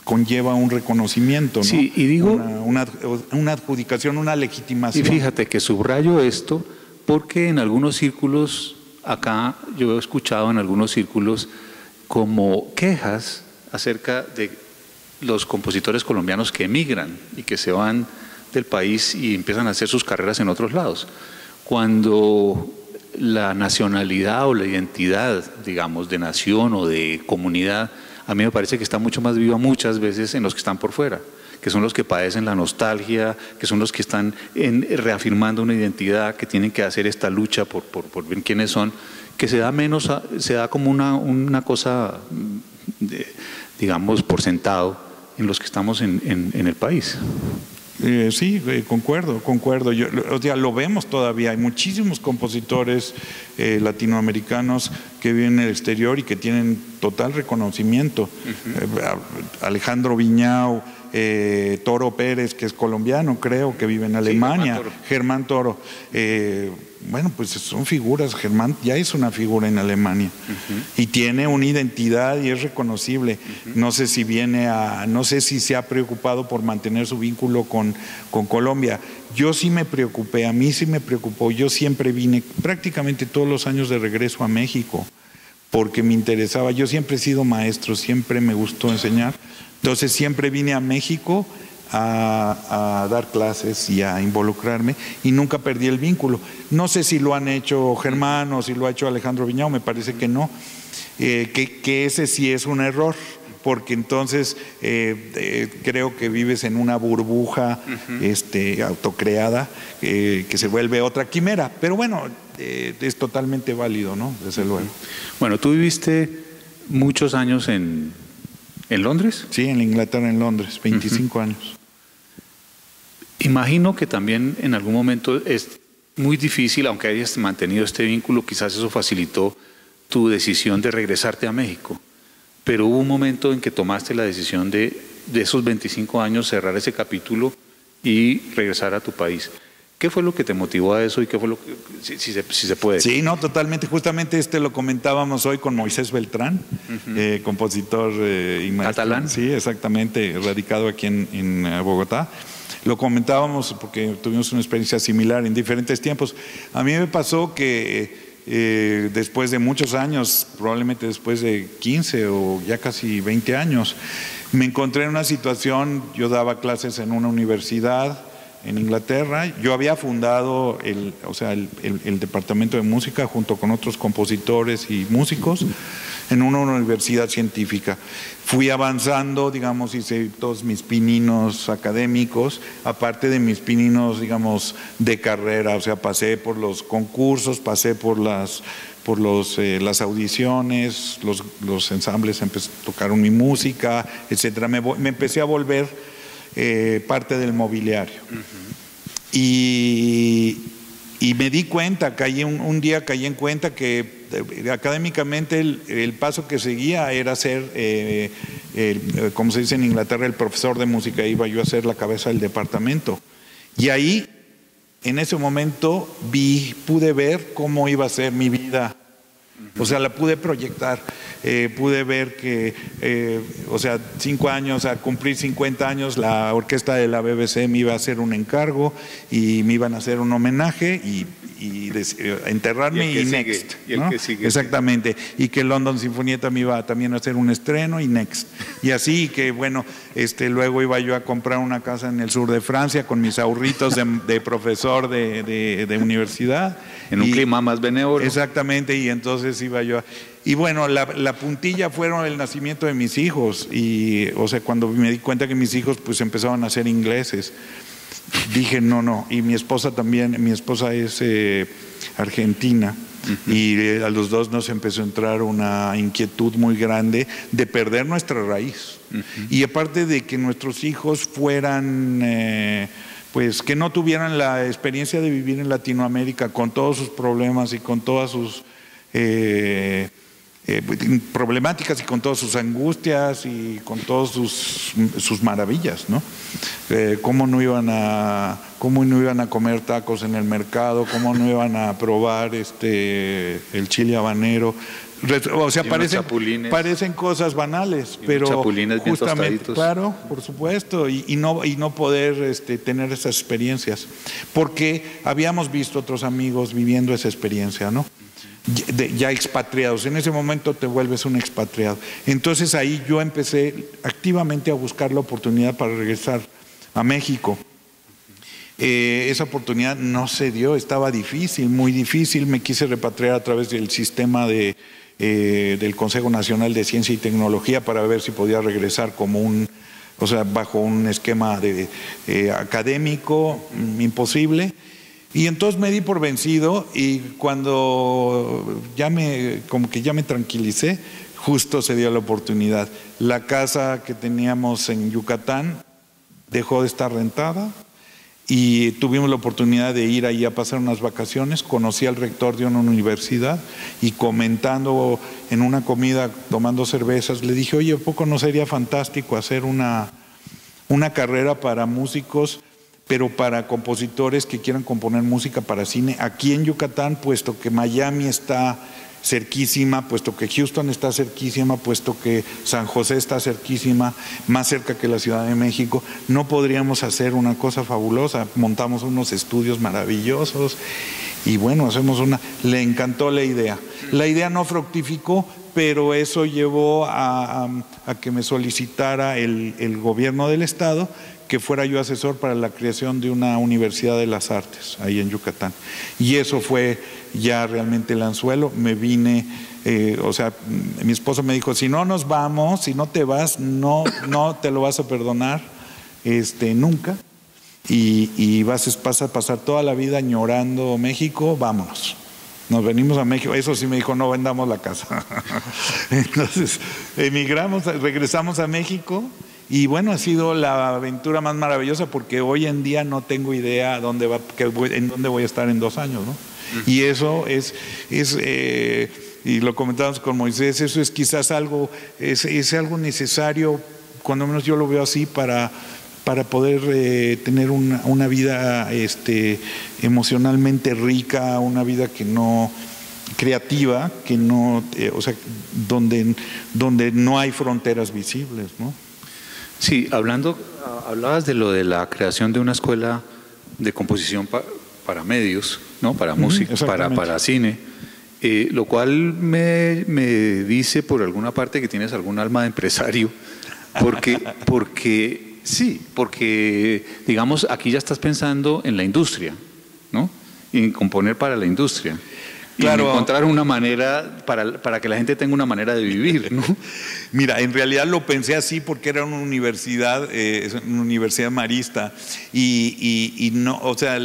conlleva un reconocimiento, ¿no? Sí, y digo una adjudicación, una legitimación. Y fíjate que subrayo esto porque en algunos círculos, acá yo he escuchado en algunos círculos como quejas acerca de los compositores colombianos que emigran y que se van del país y empiezan a hacer sus carreras en otros lados, cuando la nacionalidad o la identidad, digamos, de nación o de comunidad, a mí me parece que está mucho más viva muchas veces en los que están por fuera, que son los que padecen la nostalgia, que son los que están reafirmando una identidad, que tienen que hacer esta lucha por ver quiénes son, que se da como una cosa, digamos, por sentado en los que estamos en el país. Sí, concuerdo. Lo vemos todavía. Hay muchísimos compositores latinoamericanos que viven en el exterior y que tienen total reconocimiento. Alejandro Viñao, Toro Pérez, que es colombiano, creo, que vive en Alemania, sí, Germán Toro. Bueno, pues son figuras. Germán ya es una figura en Alemania y tiene una identidad y es reconocible. No sé si no sé si se ha preocupado por mantener su vínculo con Colombia. Yo sí me preocupé, a mí sí me preocupó. Yo siempre vine prácticamente todos los años de regreso a México porque me interesaba. Yo siempre he sido maestro, siempre me gustó enseñar. Entonces siempre vine a México a dar clases y a involucrarme y nunca perdí el vínculo. No sé si lo han hecho Germán o si lo ha hecho Alejandro Viñao, me parece que no, que ese sí es un error, porque entonces creo que vives en una burbuja autocreada que se vuelve otra quimera, pero bueno, es totalmente válido, ¿no? Desde luego. Bueno, tú viviste muchos años en Londres. Sí, en Inglaterra, en Londres, 25 años. Imagino que también en algún momento es muy difícil, aunque hayas mantenido este vínculo, quizás eso facilitó tu decisión de regresarte a México. Pero hubo un momento en que tomaste la decisión de esos 25 años cerrar ese capítulo y regresar a tu país. ¿Qué fue lo que te motivó a eso y qué fue lo que, si se puede? Sí, no, totalmente. Justamente lo comentábamos hoy con Moisés Beltrán, compositor y maestro. ¿Catalán? Sí, exactamente, radicado aquí en Bogotá. Lo comentábamos porque tuvimos una experiencia similar en diferentes tiempos. A mí me pasó que después de muchos años, probablemente después de 15 o ya casi 20 años, me encontré en una situación. Yo daba clases en una universidad en Inglaterra. Yo había fundado el departamento de música junto con otros compositores y músicos en una universidad científica. Fui avanzando, digamos, hice todos mis pininos académicos, aparte de mis pininos, digamos, de carrera. O sea, pasé por los concursos, pasé por las audiciones, los ensambles tocaron mi música, etcétera. Me empecé a volver parte del mobiliario. Y me di cuenta, un día caí en cuenta que académicamente el paso que seguía era ser, como se dice en Inglaterra, el profesor de música. Iba yo a ser la cabeza del departamento. Y ahí, en ese momento, pude ver cómo iba a ser mi vida. O sea, la pude proyectar, pude ver que, 5 años, a cumplir 50 años, la orquesta de la BBC me iba a hacer un encargo y me iban a hacer un homenaje y enterrarme y next. Y el que sigue. Exactamente. Y que London Sinfonietta me iba también a hacer un estreno y next. Y así que, bueno, luego iba yo a comprar una casa en el sur de Francia con mis ahorritos de profesor de universidad. En un clima más benévolo. Exactamente, y entonces iba yo y bueno, la puntilla fueron el nacimiento de mis hijos. Y, o sea, cuando me di cuenta que mis hijos pues empezaban a ser ingleses, dije no, y mi esposa también, mi esposa es argentina. Y a los dos nos empezó a entrar una inquietud muy grande de perder nuestra raíz. Y aparte de que nuestros hijos fueran... pues que no tuvieran la experiencia de vivir en Latinoamérica con todos sus problemas y con todas sus problemáticas y con todas sus angustias y con todas sus maravillas, ¿no? ¿Cómo no iban a comer tacos en el mercado? ¿Cómo no iban a probar el chile habanero? O sea, parecen cosas banales, pero justamente, claro, por supuesto, y no poder tener esas experiencias, porque habíamos visto otros amigos viviendo esa experiencia, ¿no? Ya expatriados. En ese momento te vuelves un expatriado. Entonces ahí yo empecé activamente a buscar la oportunidad para regresar a México. Esa oportunidad no se dio, estaba difícil, muy difícil. Me quise repatriar a través del sistema del Consejo Nacional de Ciencia y Tecnología para ver si podía regresar bajo un esquema académico imposible. Y entonces me di por vencido, y cuando como que ya me tranquilicé, justo se dio la oportunidad. La casa que teníamos en Yucatán dejó de estar rentada y tuvimos la oportunidad de ir ahí a pasar unas vacaciones. Conocí al rector de una universidad y comentando en una comida, tomando cervezas, le dije, oye, ¿a poco no sería fantástico hacer una una carrera para músicos, pero para compositores que quieran componer música para cine aquí en Yucatán, puesto que Miami está cerquísima, puesto que Houston está cerquísima, puesto que San José está cerquísima, más cerca que la Ciudad de México. No podríamos hacer una cosa fabulosa. Montamos unos estudios maravillosos y bueno, le encantó la idea. La idea no fructificó, pero eso llevó a que me solicitara el gobierno del estado que fuera yo asesor para la creación de una Universidad de las Artes ahí en Yucatán. Y eso fue ya realmente el anzuelo. Me vine, mi esposo me dijo, si no nos vamos, si no te vas, no te lo vas a perdonar nunca. Y vas a pasar toda la vida añorando México, vámonos. Nos venimos a México. Eso sí me dijo, no vendamos la casa. Entonces emigramos, regresamos a México. Y bueno, ha sido la aventura más maravillosa porque hoy en día no tengo idea en dónde voy a estar en 2 años, ¿no? Y eso y lo comentamos con Moisés, eso es quizás algo necesario, cuando menos yo lo veo así, para poder tener una vida emocionalmente rica, una vida creativa, donde no hay fronteras visibles, ¿no? Sí, hablabas de lo de la creación de una escuela de composición para medios, ¿no? Para música, para cine, lo cual me dice por alguna parte que tienes algún alma de empresario, porque digamos aquí ya estás pensando en la industria, ¿no? Y en componer para la industria. Claro, y encontrar una manera para que la gente tenga una manera de vivir, ¿no? Mira, en realidad lo pensé así porque era una universidad marista y no, o sea,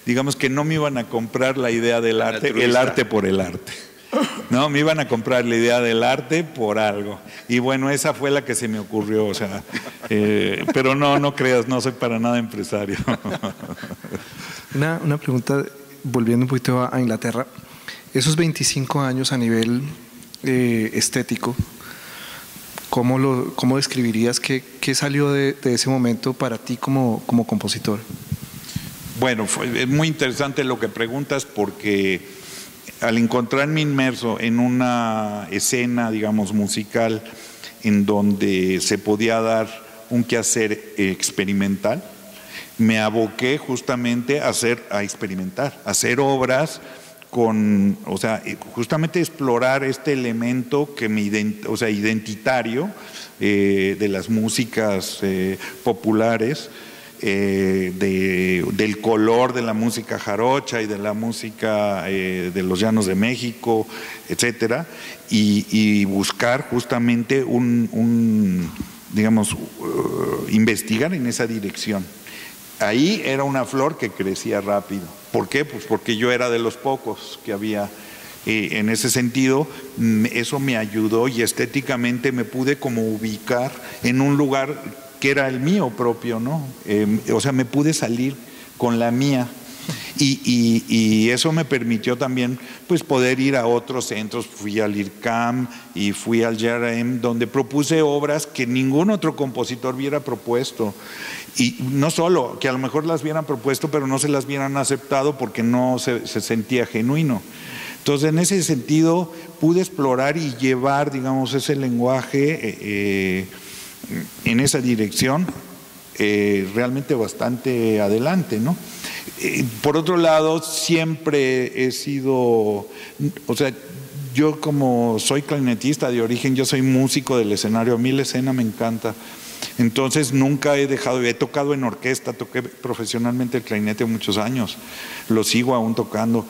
digamos que no me iban a comprar la idea del arte, el arte por el arte. No, me iban a comprar la idea del arte por algo. Y bueno, esa fue la que se me ocurrió, o sea, pero no creas, no soy para nada empresario. Una pregunta, volviendo un poquito a Inglaterra, esos 25 años a nivel estético, ¿cómo describirías qué salió de ese momento para ti como compositor? Bueno, es muy interesante lo que preguntas porque al encontrarme inmerso en una escena, digamos, musical en donde se podía dar un quehacer experimental, me aboqué justamente a experimentar, a hacer obras justamente explorar este elemento que identitario de las músicas populares, del color de la música jarocha y de la música de los llanos de México, etcétera, y buscar justamente investigar en esa dirección. Ahí era una flor que crecía rápido. ¿Por qué? Pues porque yo era de los pocos que había. En ese sentido, eso me ayudó y estéticamente me pude como ubicar en un lugar que era el mío propio, ¿no? Me pude salir con la mía. Y eso me permitió también pues poder ir a otros centros. Fui al IRCAM y fui al JRM, donde propuse obras que ningún otro compositor hubiera propuesto. Y no solo, que a lo mejor las hubieran propuesto, pero no se las hubieran aceptado porque no se sentía genuino. Entonces, en ese sentido, pude explorar y llevar, digamos, ese lenguaje en esa dirección realmente bastante adelante, ¿no? Por otro lado, siempre he sido, yo como soy clarinetista de origen, yo soy músico del escenario, a mí la escena me encanta. Entonces nunca he tocado en orquesta, toqué profesionalmente el clarinete muchos años, lo sigo aún tocando.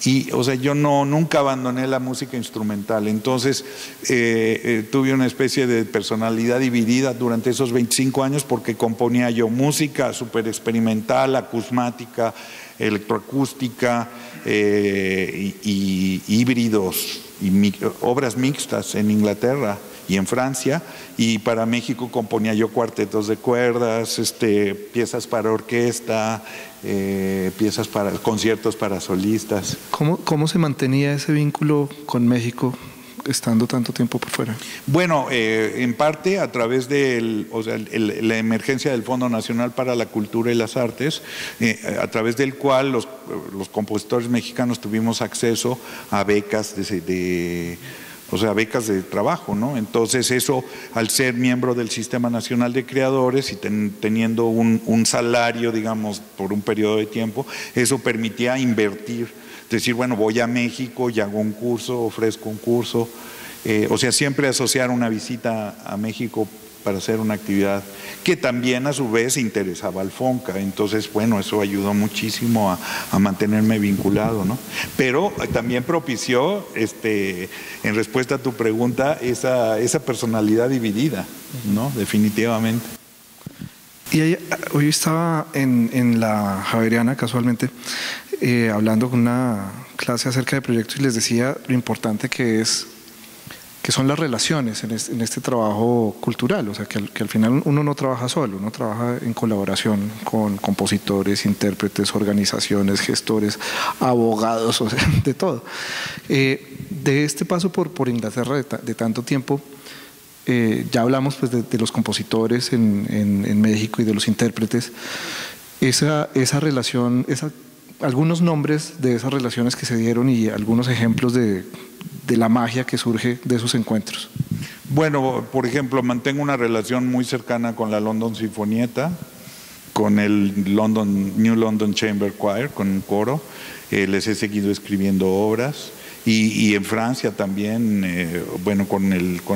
Y yo nunca abandoné la música instrumental. Entonces tuve una especie de personalidad dividida durante esos 25 años porque componía yo música súper experimental, acusmática, electroacústica, y híbridos y obras mixtas en Inglaterra y en Francia, y para México componía yo cuartetos de cuerdas, piezas para orquesta, piezas para conciertos para solistas. ¿Cómo se mantenía ese vínculo con México estando tanto tiempo por fuera? Bueno, en parte a través de la emergencia del Fondo Nacional para la Cultura y las Artes, a través del cual los compositores mexicanos tuvimos acceso a becas becas de trabajo, ¿no? Entonces eso, al ser miembro del Sistema Nacional de Creadores y teniendo un salario, digamos, por un periodo de tiempo, eso permitía invertir, decir, bueno, voy a México y hago un curso, ofrezco un curso, siempre asociar una visita a México para hacer una actividad que también a su vez interesaba al FONCA. Entonces, bueno, eso ayudó muchísimo a mantenerme vinculado, ¿no? Pero también propició, en respuesta a tu pregunta, esa personalidad dividida, ¿no? Definitivamente. Y hoy estaba en la Javeriana, casualmente, hablando con una clase acerca de proyectos y les decía lo importante que son las relaciones en este trabajo cultural, o sea, que al final uno no trabaja solo, uno trabaja en colaboración con compositores, intérpretes, organizaciones, gestores, abogados, o sea, de todo. De este paso por Inglaterra de tanto tiempo, ya hablamos pues de los compositores en México y de los intérpretes, esa relación, algunos nombres de esas relaciones que se dieron y algunos ejemplos de la magia que surge de esos encuentros. Bueno, por ejemplo, mantengo una relación muy cercana con la London Sinfonietta, con el New London Chamber Choir, con un coro. Les he seguido escribiendo obras. Y en Francia también, con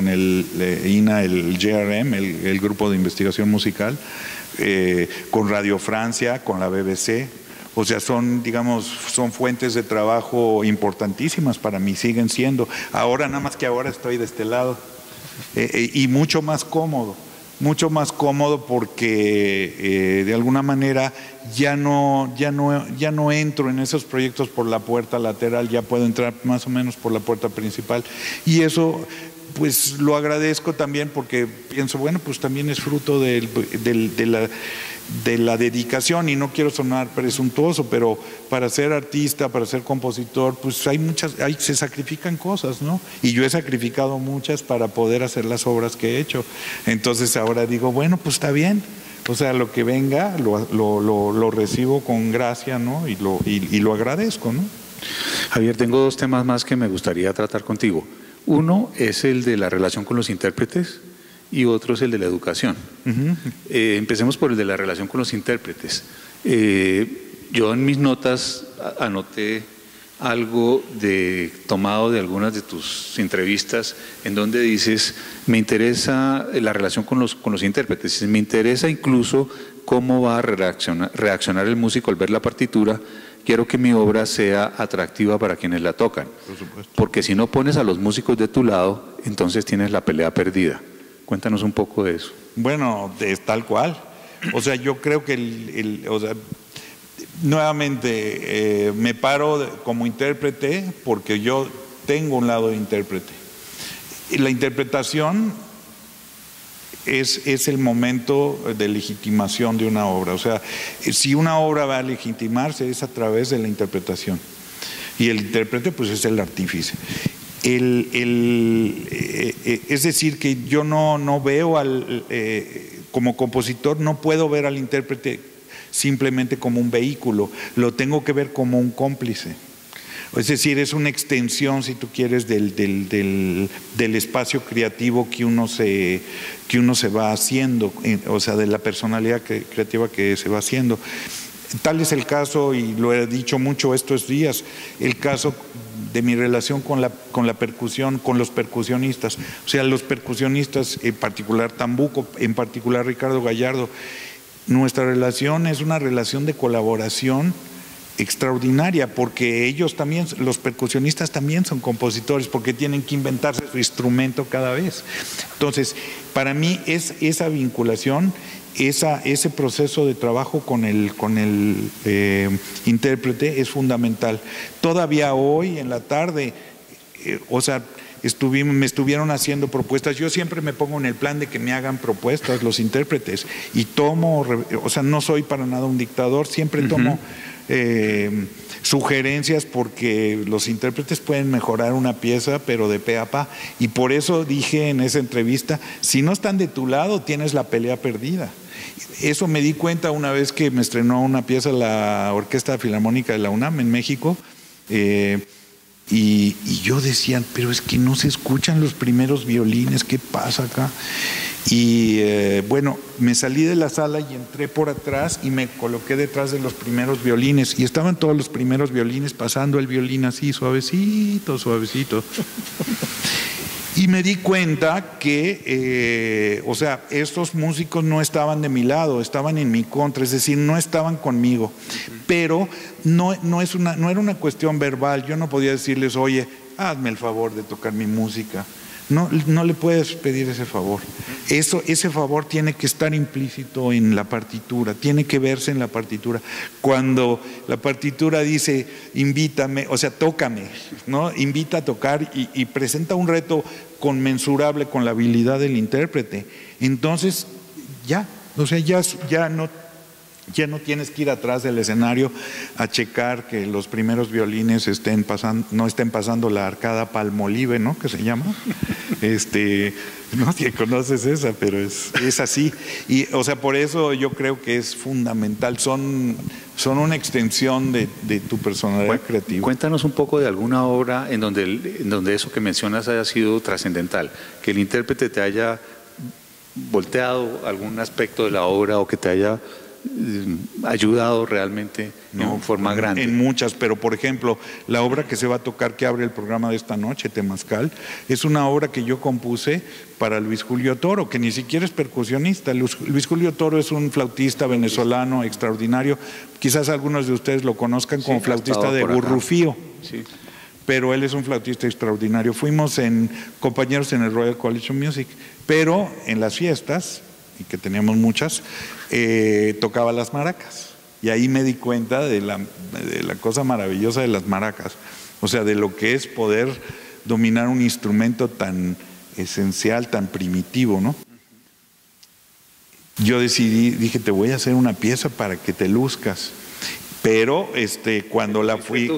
el INA, el GRM, el Grupo de Investigación Musical, con Radio Francia, con la BBC. O sea, son fuentes de trabajo importantísimas para mí, siguen siendo. Ahora, nada más que ahora estoy de este lado. Y mucho más cómodo porque de alguna manera ya no entro en esos proyectos por la puerta lateral, ya puedo entrar más o menos por la puerta principal. Y eso, pues lo agradezco también porque pienso, bueno, pues también es fruto de la dedicación, y no quiero sonar presuntuoso, pero para ser artista, para ser compositor, pues se sacrifican cosas, ¿no? Y yo he sacrificado muchas para poder hacer las obras que he hecho. Entonces ahora digo, bueno, pues está bien. O sea, lo que venga lo recibo con gracia, ¿no? Y lo agradezco, ¿no? Javier, tengo dos temas más que me gustaría tratar contigo. Uno es el de la relación con los intérpretes y otro es el de la educación. Empecemos por el de la relación con los intérpretes. Yo en mis notas anoté algo tomado de algunas de tus entrevistas en donde dices, me interesa la relación con los intérpretes, me interesa incluso cómo va a reaccionar el músico al ver la partitura. Quiero que mi obra sea atractiva para quienes la tocan, por supuesto. Porque si no pones a los músicos de tu lado, entonces tienes la pelea perdida. Cuéntanos un poco de eso. Bueno, es tal cual. O sea, yo creo que nuevamente me paro como intérprete porque yo tengo un lado de intérprete. Y la interpretación es el momento de legitimación de una obra. O sea, si una obra va a legitimarse es a través de la interpretación. Y el intérprete pues es el artífice. Es decir, que yo no veo como compositor, no puedo ver al intérprete simplemente como un vehículo, lo tengo que ver como un cómplice. Es decir, es una extensión, si tú quieres, del espacio creativo que uno se va haciendo, o sea, de la personalidad creativa que se va haciendo. Tal es el caso, y lo he dicho mucho estos días, el caso de mi relación con la percusión, con los percusionistas. O sea, los percusionistas, en particular Tambuco, en particular Ricardo Gallardo, nuestra relación es una relación de colaboración extraordinaria, porque ellos también, los percusionistas también son compositores, porque tienen que inventarse su instrumento cada vez. Entonces, para mí es esa vinculación, ese proceso de trabajo con el intérprete es fundamental. Todavía hoy en la tarde, me estuvieron haciendo propuestas. Yo siempre me pongo en el plan de que me hagan propuestas los intérpretes y no soy para nada un dictador, siempre tomo sugerencias, porque los intérpretes pueden mejorar una pieza, pero de pe a pa. Y por eso dije en esa entrevista, si no están de tu lado, tienes la pelea perdida. Eso me di cuenta una vez que me estrenó una pieza la Orquesta Filarmónica de la UNAM en México, y yo decía, pero es que no se escuchan los primeros violines, ¿qué pasa acá? Y bueno, me salí de la sala y entré por atrás y me coloqué detrás de los primeros violines, y estaban todos los primeros violines pasando el violín así, suavecito, suavecito. Y me di cuenta que, o sea, estos músicos no estaban de mi lado, estaban en mi contra, es decir, no estaban conmigo. Pero no era una cuestión verbal, yo no podía decirles, oye, hazme el favor de tocar mi música. No le puedes pedir ese favor. Ese favor tiene que estar implícito en la partitura, tiene que verse en la partitura. Cuando la partitura dice, invítame, o sea, tócame, ¿no? Invita a tocar y presenta un reto conmensurable con la habilidad del intérprete. Entonces, ya, o sea, ya no tienes que ir atrás del escenario a checar que los primeros violines no estén pasando la arcada Palmolive, ¿no? Que se llama. No sé si conoces esa, pero es así. Y, o sea, por eso yo creo que es fundamental. Son una extensión de tu personalidad creativa. Cuéntanos un poco de alguna obra en donde eso que mencionas haya sido trascendental, que el intérprete te haya volteado algún aspecto de la obra o que te haya ayudado realmente en forma grande. En muchas, pero por ejemplo, la obra que se va a tocar, que abre el programa de esta noche, Temazcal, es una obra que yo compuse para Luis Julio Toro, que ni siquiera es percusionista. Luis Julio Toro es un flautista venezolano extraordinario. Quizás algunos de ustedes lo conozcan como flautista de Burrufío. Sí. Pero él es un flautista extraordinario. Fuimos compañeros en el Royal College of Music, pero en las fiestas, y que teníamos muchas, tocaba las maracas. Y ahí me di cuenta de la cosa maravillosa de las maracas. O sea, de lo que es poder dominar un instrumento tan esencial, tan primitivo, ¿no? Yo dije, te voy a hacer una pieza para que te luzcas. Pero cuando la fui...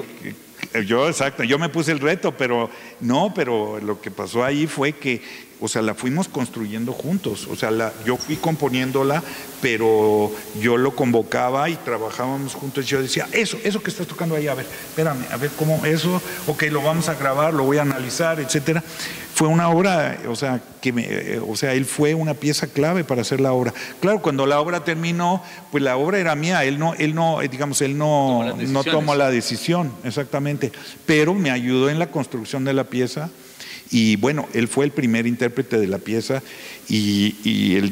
Yo me puse el reto, pero lo que pasó ahí fue que, o sea, la fuimos construyendo juntos. O sea, yo fui componiéndola, pero yo lo convocaba y trabajábamos juntos. Yo decía, eso que estás tocando ahí, a ver, espérame, a ver cómo eso, ok, lo vamos a grabar, lo voy a analizar, etcétera. Fue una obra, o sea, él fue una pieza clave para hacer la obra. Claro, cuando la obra terminó, pues la obra era mía, él no tomó la decisión, exactamente, pero me ayudó en la construcción de la pieza. Y bueno, él fue el primer intérprete de la pieza, y el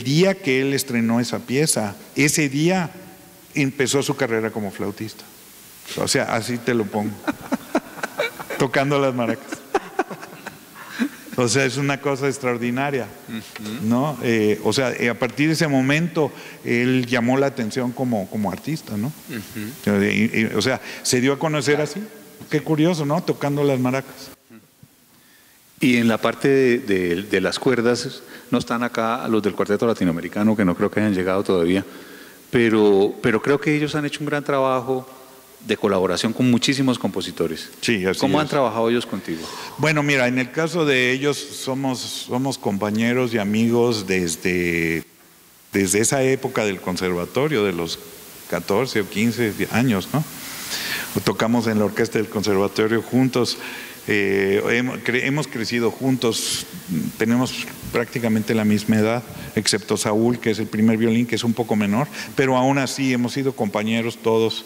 día que él estrenó esa pieza, ese día empezó su carrera como flautista. O sea, así te lo pongo, tocando las maracas. O sea, es una cosa extraordinaria, ¿no? O sea, a partir de ese momento él llamó la atención como artista, ¿no? O sea, se dio a conocer así. Qué curioso, ¿no? Tocando las maracas. Y en la parte de las cuerdas, no están acá los del Cuarteto Latinoamericano, que no creo que hayan llegado todavía, pero creo que ellos han hecho un gran trabajo de colaboración con muchísimos compositores. Sí, así ¿Cómo es. han trabajado ellos contigo? Bueno, mira, en el caso de ellos somos compañeros y amigos desde esa época del conservatorio, de los 14 o 15 años, ¿no? Tocamos en la orquesta del conservatorio juntos. Hemos crecido juntos, tenemos prácticamente la misma edad, excepto Saúl, que es el primer violín, que es un poco menor, pero aún así hemos sido compañeros todos.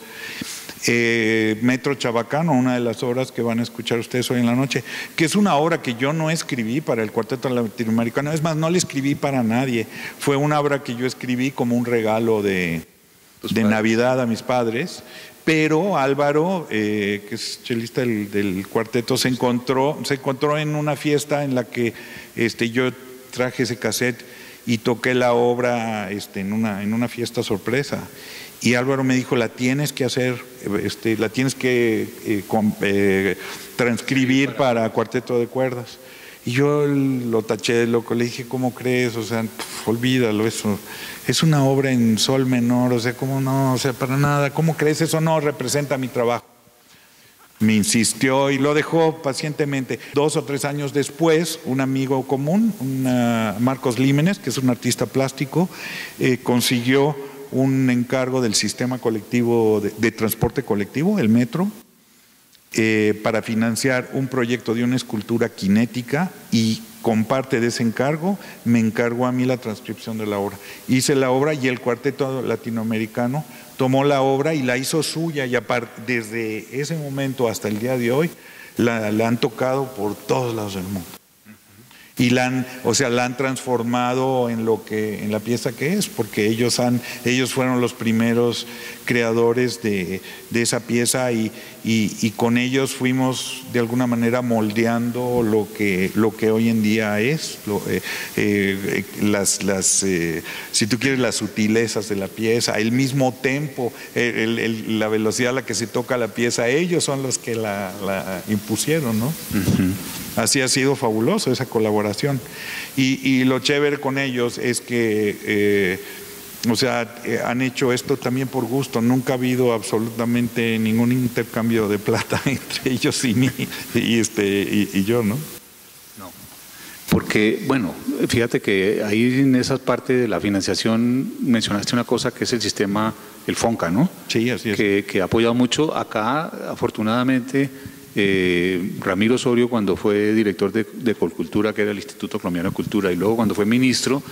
Metro Chabacano, una de las obras que van a escuchar ustedes hoy en la noche, que es una obra que yo no escribí para el Cuarteto Latinoamericano, es más, no la escribí para nadie, fue una obra que yo escribí como un regalo de Navidad a mis padres. Pero Álvaro, que es chelista del cuarteto, se encontró en una fiesta en la que yo traje ese cassette y toqué la obra en una fiesta sorpresa. Y Álvaro me dijo, la tienes que hacer, la tienes que transcribir para cuarteto de cuerdas. Y yo lo taché de loco, le dije, ¿cómo crees? O sea, olvídalo, eso es una obra en sol menor, o sea, ¿cómo no? O sea, para nada, ¿cómo crees? Eso no representa mi trabajo. Me insistió y lo dejó pacientemente. 2 o 3 años después, un amigo común, Marcos Límenes, que es un artista plástico, consiguió un encargo del sistema colectivo de transporte colectivo, el metro, para financiar un proyecto de una escultura cinética, y con parte de ese encargo me encargó a mí la transcripción de la obra. Hice la obra y el cuarteto latinoamericano tomó la obra y la hizo suya, y desde ese momento hasta el día de hoy la han tocado por todos lados del mundo. Y la han transformado en la pieza que es, porque ellos fueron los primeros creadores de esa pieza, y con ellos fuimos de alguna manera moldeando lo que hoy en día es, si tú quieres, las sutilezas de la pieza, el mismo tempo, la velocidad a la que se toca la pieza. Ellos son los que la impusieron, ¿no? Así ha sido fabuloso esa colaboración, y lo chévere con ellos es que han hecho esto también por gusto. Nunca ha habido absolutamente ningún intercambio de plata entre ellos y yo, ¿no? No, porque, bueno, fíjate que ahí en esa parte de la financiación mencionaste una cosa que es el sistema, el FONCA, ¿no? Sí, así es. Que ha apoyado mucho. Acá, afortunadamente, Ramiro Osorio, cuando fue director de Colcultura, que era el Instituto Colombiano de Cultura, y luego cuando fue ministro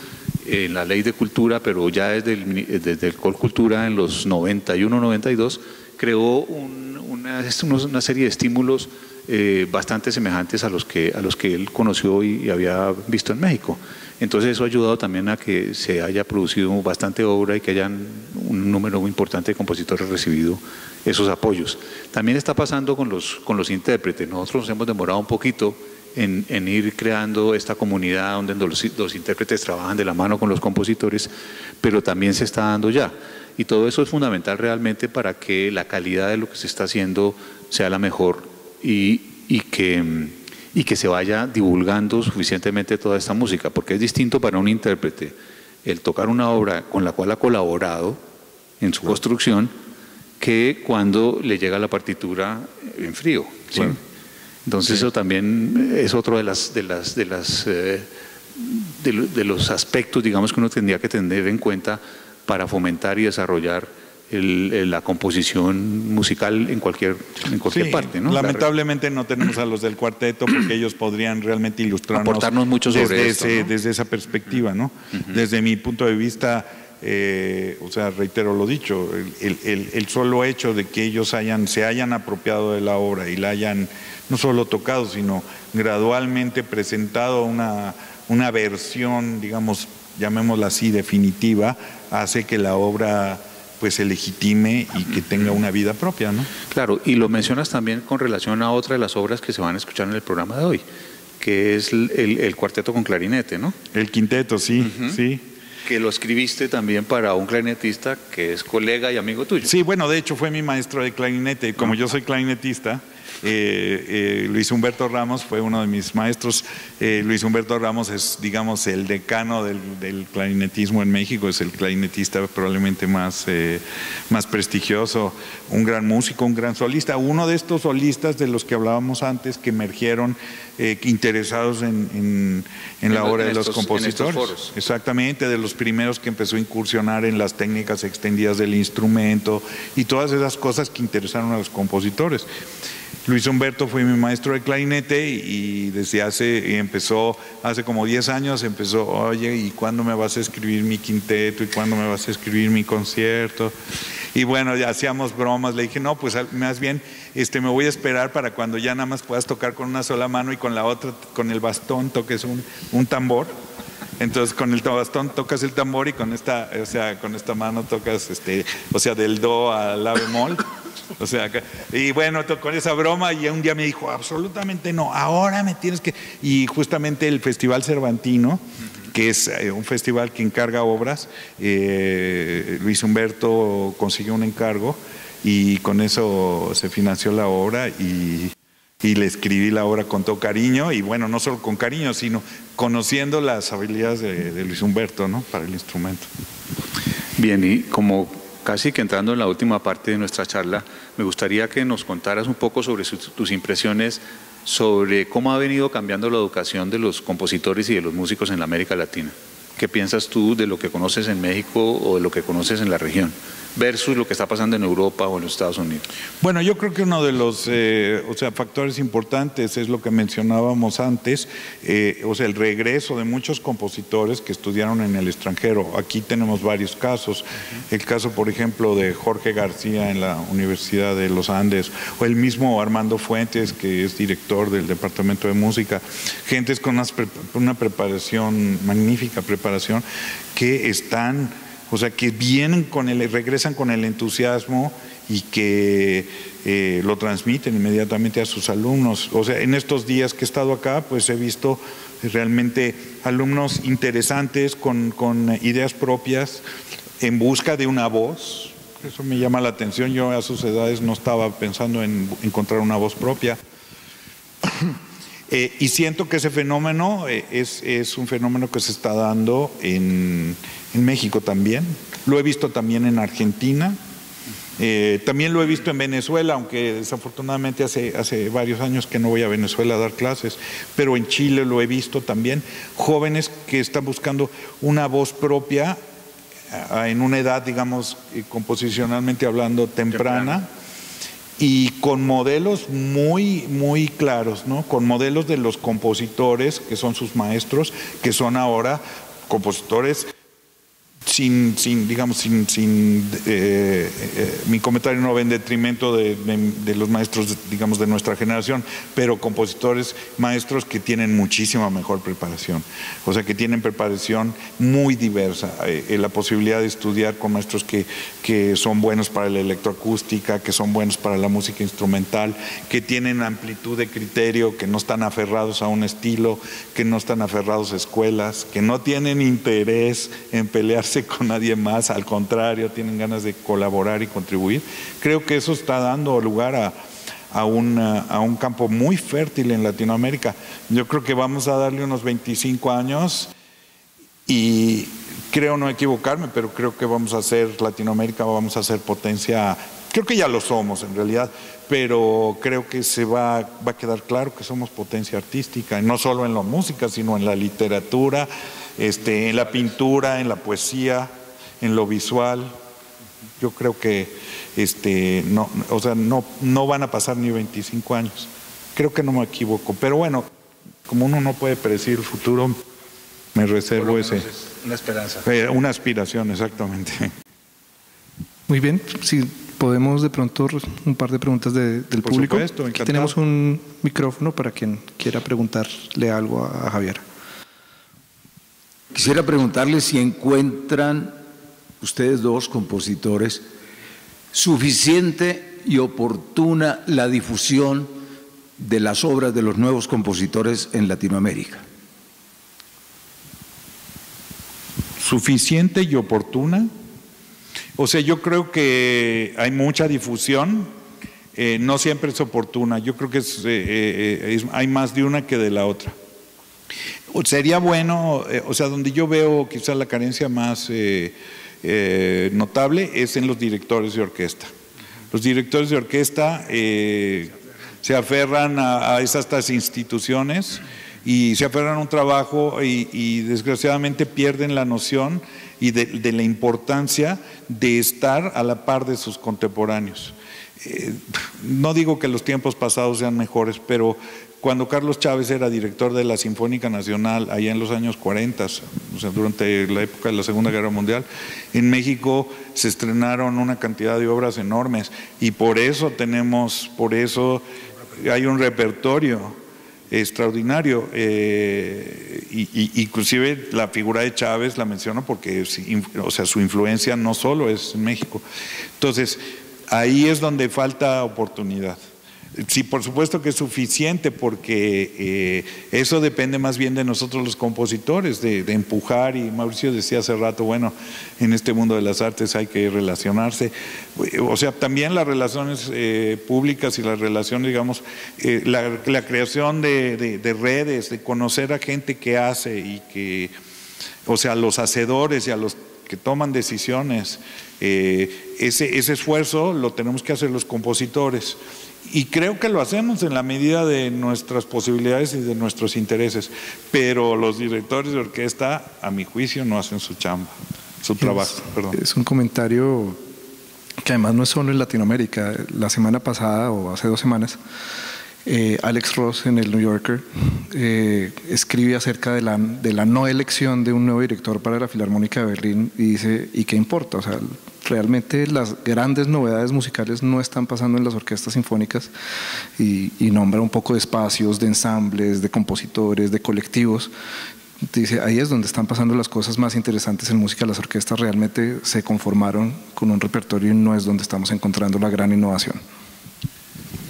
en la Ley de Cultura, pero ya desde el Colcultura en los 91, 92, creó una serie de estímulos bastante semejantes a los que él conoció y había visto en México. Entonces eso ha ayudado también a que se haya producido bastante obra y que hayan un número muy importante de compositores recibido esos apoyos. También está pasando con los intérpretes. Nosotros nos hemos demorado un poquito en ir creando esta comunidad donde los intérpretes trabajan de la mano con los compositores, pero también se está dando ya. Y todo eso es fundamental realmente para que la calidad de lo que se está haciendo sea la mejor, y que se vaya divulgando suficientemente toda esta música, porque es distinto para un intérprete el tocar una obra con la cual ha colaborado en su construcción que cuando le llega la partitura en frío, ¿sí? Bueno, entonces sí, eso también es otro de los aspectos, digamos, que uno tendría que tener en cuenta para fomentar y desarrollar la composición musical en cualquier parte, ¿no? Lamentablemente no tenemos a los del cuarteto, porque ellos podrían realmente ilustrarnos, aportarnos mucho sobre esto, ¿no? Desde esa perspectiva, ¿no? Desde mi punto de vista, reitero lo dicho, el solo hecho de que ellos se hayan apropiado de la obra y la hayan no solo tocado, sino gradualmente presentado una versión, digamos, llamémosla así, definitiva, hace que la obra pues se legitime y que tenga una vida propia, ¿no? Claro, y lo mencionas también con relación a otra de las obras que se van a escuchar en el programa de hoy, que es el cuarteto con clarinete, ¿no? El quinteto, sí, sí. Que lo escribiste también para un clarinetista que es colega y amigo tuyo. Sí, bueno, de hecho fue mi maestro de clarinete. Como yo soy clarinetista, Luis Humberto Ramos fue uno de mis maestros. Luis Humberto Ramos es, digamos, el decano del clarinetismo en México, es el clarinetista probablemente más prestigioso, un gran músico, un gran solista, uno de estos solistas de los que hablábamos antes que emergieron interesados en la obra de los compositores. Exactamente, de los primeros que empezó a incursionar en las técnicas extendidas del instrumento y todas esas cosas que interesaron a los compositores. Luis Humberto fue mi maestro de clarinete y empezó hace como 10 años, oye, ¿y cuándo me vas a escribir mi quinteto? ¿Y cuándo me vas a escribir mi concierto? Y bueno, ya hacíamos bromas, le dije, no, pues más bien me voy a esperar para cuando ya nada más puedas tocar con una sola mano y con la otra, con el bastón, toques un tambor. Entonces con el bastón tocas el tambor y con esta mano tocas, del do al la bemol. Y bueno, con esa broma, y un día me dijo, absolutamente no, ahora me tienes que... Y justamente el Festival Cervantino, que es un festival que encarga obras, Luis Humberto consiguió un encargo y con eso se financió la obra y y le escribí la obra con todo cariño, y bueno, no solo con cariño, sino conociendo las habilidades de Luis Humberto, ¿no?, para el instrumento. Bien, y como casi que entrando en la última parte de nuestra charla, me gustaría que nos contaras un poco sobre tus impresiones sobre cómo ha venido cambiando la educación de los compositores y de los músicos en la América Latina. ¿Qué piensas tú de lo que conoces en México o de lo que conoces en la región versus lo que está pasando en Europa o en los Estados Unidos? Bueno, yo creo que uno de los factores importantes es lo que mencionábamos antes, el regreso de muchos compositores que estudiaron en el extranjero. Aquí tenemos varios casos. El caso, por ejemplo, de Jorge García en la Universidad de los Andes, o el mismo Armando Fuentes, que es director del Departamento de Música. Gentes con una preparación, magnífica preparación, que están... que regresan con el entusiasmo y que lo transmiten inmediatamente a sus alumnos. En estos días que he estado acá, pues he visto realmente alumnos interesantes con ideas propias, en busca de una voz. Eso me llama la atención. Yo a sus edades no estaba pensando en encontrar una voz propia. Y siento que ese fenómeno es un fenómeno que se está dando en México también. Lo he visto también en Argentina. También lo he visto en Venezuela, aunque desafortunadamente hace varios años que no voy a Venezuela a dar clases, pero en Chile lo he visto también. Jóvenes que están buscando una voz propia en una edad, digamos, composicionalmente hablando, temprana. Y con modelos muy, muy claros, ¿no? Con modelos de los compositores, que son sus maestros, que son ahora compositores mi comentario no va en detrimento de los maestros, digamos, de nuestra generación, pero compositores, maestros que tienen muchísima mejor preparación, que tienen preparación muy diversa, la posibilidad de estudiar con maestros que son buenos para la electroacústica, que son buenos para la música instrumental, que tienen amplitud de criterio, que no están aferrados a un estilo, que no están aferrados a escuelas, que no tienen interés en pelearse con nadie más, al contrario, tienen ganas de colaborar y contribuir. Creo que eso está dando lugar a un campo muy fértil en Latinoamérica. Yo creo que vamos a darle unos 25 años y creo no equivocarme, pero creo que Latinoamérica vamos a ser potencia. Creo que ya lo somos en realidad, pero creo que va a quedar claro que somos potencia artística, no solo en la música, sino en la literatura, en la pintura, en la poesía, en lo visual. Yo creo que no van a pasar ni 25 años. Creo que no me equivoco, pero bueno, como uno no puede predecir el futuro, me reservo una esperanza. Una aspiración, exactamente. Muy bien, si podemos de pronto un par de preguntas del Por público. supuesto, aquí tenemos un micrófono para quien quiera preguntarle algo a Javier. Quisiera preguntarle si encuentran ustedes dos compositores suficiente y oportuna la difusión de las obras de los nuevos compositores en Latinoamérica. ¿Suficiente y oportuna? Yo creo que hay mucha difusión, no siempre es oportuna. Yo creo que hay más de una que de la otra. Sería bueno, donde yo veo quizás la carencia más notable es en los directores de orquesta. Los directores de orquesta se aferran a estas instituciones y se aferran a un trabajo y desgraciadamente pierden la noción y de la importancia de estar a la par de sus contemporáneos. No digo que los tiempos pasados sean mejores, pero cuando Carlos Chávez era director de la Sinfónica Nacional, allá en los años 40, durante la época de la Segunda Guerra Mundial, en México se estrenaron una cantidad de obras enormes y por eso hay un repertorio extraordinario. Inclusive la figura de Chávez la menciono porque su influencia no solo es en México. Entonces, ahí es donde falta oportunidad. Sí, por supuesto que es suficiente, porque eso depende más bien de nosotros los compositores, de empujar, y Mauricio decía hace rato, bueno, en este mundo de las artes hay que relacionarse, o sea, también las relaciones públicas y las relaciones, digamos, la creación de redes, de conocer a gente que hace y que, o sea, a los hacedores y a los que toman decisiones, ese esfuerzo lo tenemos que hacer los compositores. Y creo que lo hacemos en la medida de nuestras posibilidades y de nuestros intereses, pero los directores de orquesta, a mi juicio, no hacen su chamba, su trabajo. Perdón. Es un comentario que además no es solo en Latinoamérica. La semana pasada o hace 2 semanas, Alex Ross en el New Yorker escribe acerca de la no elección de un nuevo director para la Filarmónica de Berlín y dice, ¿y qué importa? O sea, realmente las grandes novedades musicales no están pasando en las orquestas sinfónicas, y nombra un poco de espacios, de ensambles, de compositores, de colectivos. Dice, ahí es donde están pasando las cosas más interesantes en música. Las orquestas realmente se conformaron con un repertorio y no es donde estamos encontrando la gran innovación.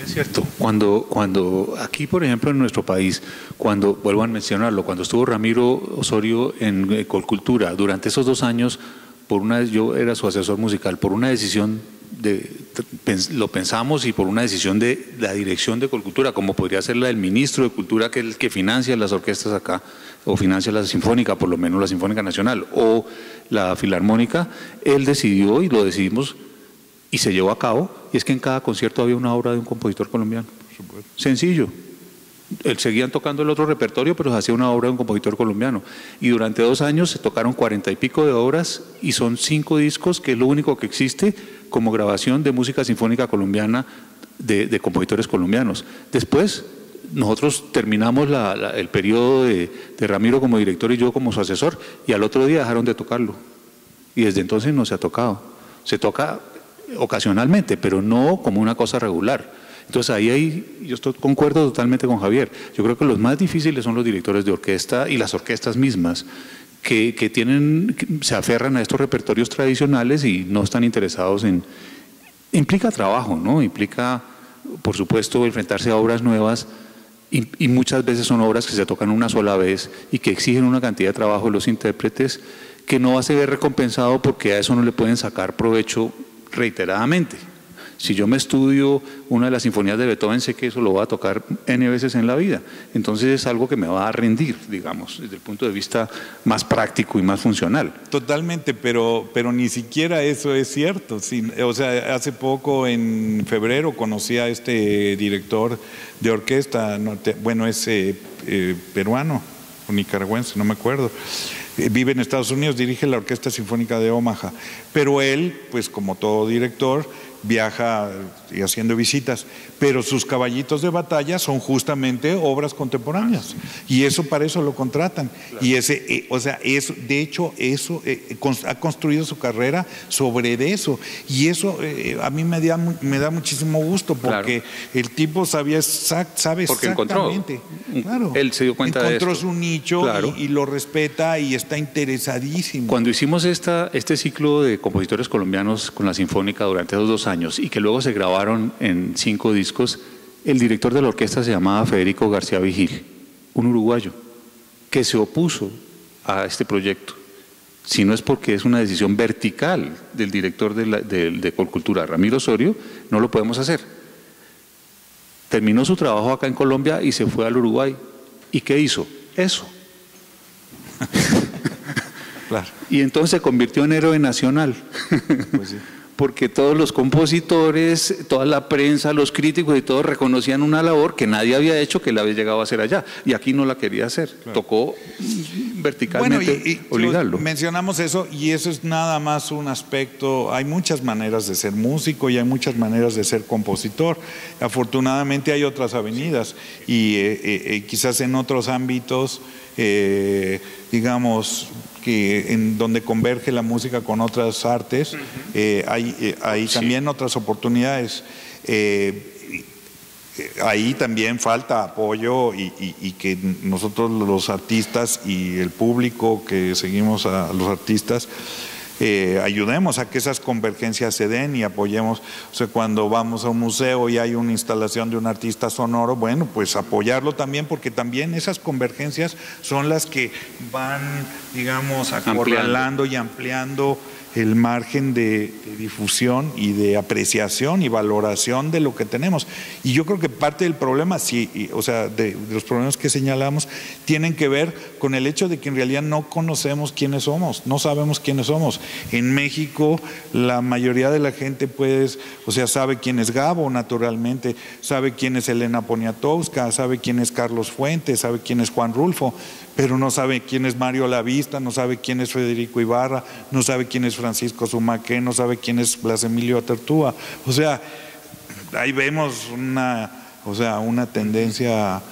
Es cierto, cuando aquí, por ejemplo, en nuestro país, vuelvo a mencionarlo, cuando estuvo Ramiro Osorio en Colcultura, durante esos 2 años, yo era su asesor musical, por una decisión lo pensamos, y por una decisión de la dirección de Colcultura, como podría ser la del ministro de Cultura, que es el que financia las orquestas acá, o financia la Sinfónica, por lo menos la Sinfónica Nacional, o la Filarmónica, él decidió, y lo decidimos, y se llevó a cabo, y es que en cada concierto había una obra de un compositor colombiano. Sencillo. Seguían tocando el otro repertorio, pero se hacía una obra de un compositor colombiano. Y durante 2 años se tocaron 40 y pico de obras, y son 5 discos, que es lo único que existe como grabación de música sinfónica colombiana de compositores colombianos. Después, nosotros terminamos el periodo de Ramiro como director y yo como su asesor, y al otro día dejaron de tocarlo. Y desde entonces no se ha tocado. Se toca ocasionalmente, pero no como una cosa regular. Entonces ahí yo concuerdo totalmente con Javier. Yo creo que los más difíciles son los directores de orquesta y las orquestas mismas, que se aferran a estos repertorios tradicionales y no están interesados en... Implica trabajo, ¿no? Implica, por supuesto, enfrentarse a obras nuevas, y muchas veces son obras que se tocan una sola vez y que exigen una cantidad de trabajo de los intérpretes que no va a ser recompensado, porque a eso no le pueden sacar provecho reiteradamente. Si yo me estudio una de las sinfonías de Beethoven, sé que eso lo voy a tocar N veces en la vida. Entonces es algo que me va a rendir, digamos, desde el punto de vista más práctico y más funcional. Totalmente, pero ni siquiera eso es cierto. Sí, o sea, hace poco, en febrero, conocí a este director de orquesta, es peruano o nicaragüense, no me acuerdo. Vive en Estados Unidos, dirige la Orquesta Sinfónica de Omaha, pero él, pues como todo director, viaja y haciendo visitas, pero sus caballitos de batalla son justamente obras contemporáneas, y eso, para eso lo contratan. Claro. Y de hecho ha construido su carrera sobre eso, y eso a mí me da muchísimo gusto, porque claro, el tipo sabe exactamente. Claro, él se dio cuenta de esto. Encontró su nicho, claro, y lo respeta y está interesadísimo. Cuando hicimos este ciclo de compositores colombianos con la Sinfónica durante esos 2 años, y que luego se grabaron en 5 discos, el director de la orquesta se llamaba Federico García Vigil, un uruguayo, que se opuso a este proyecto. Si no es porque es una decisión vertical del director de Colcultura, Ramiro Osorio, no lo podemos hacer. Terminó su trabajo acá en Colombia y se fue al Uruguay. ¿Y qué hizo? Eso. Claro. Y entonces se convirtió en héroe nacional. Pues sí. Porque todos los compositores, toda la prensa, los críticos y todos reconocían una labor que nadie había hecho, que él había llegado a hacer allá, y aquí no la quería hacer. Claro. Tocó verticalmente obligarlo. Mencionamos eso, y eso es nada más un aspecto. Hay muchas maneras de ser músico y hay muchas maneras de ser compositor. Afortunadamente hay otras avenidas, y quizás en otros ámbitos, digamos, que en donde converge la música con otras artes, hay también otras oportunidades. Ahí también falta apoyo, y que nosotros, los artistas y el público que seguimos a los artistas, ayudemos a que esas convergencias se den y apoyemos. O sea, cuando vamos a un museo y hay una instalación de un artista sonoro, bueno, pues apoyarlo también, porque también esas convergencias son las que van, digamos, acorralando y ampliando el margen de difusión y de apreciación y valoración de lo que tenemos. Y yo creo que parte del problema, sí, o sea, de los problemas que señalamos, tienen que ver con el hecho de que en realidad no conocemos quiénes somos, no sabemos quiénes somos. En México, la mayoría de la gente, pues, o sea, sabe quién es Gabo, naturalmente, sabe quién es Elena Poniatowska, sabe quién es Carlos Fuentes, sabe quién es Juan Rulfo, pero no sabe quién es Mario Lavista, no sabe quién es Federico Ibarra, no sabe quién es Francisco Zumaqué, no sabe quién es Blas Emilio Atertúa. O sea, ahí vemos una tendencia,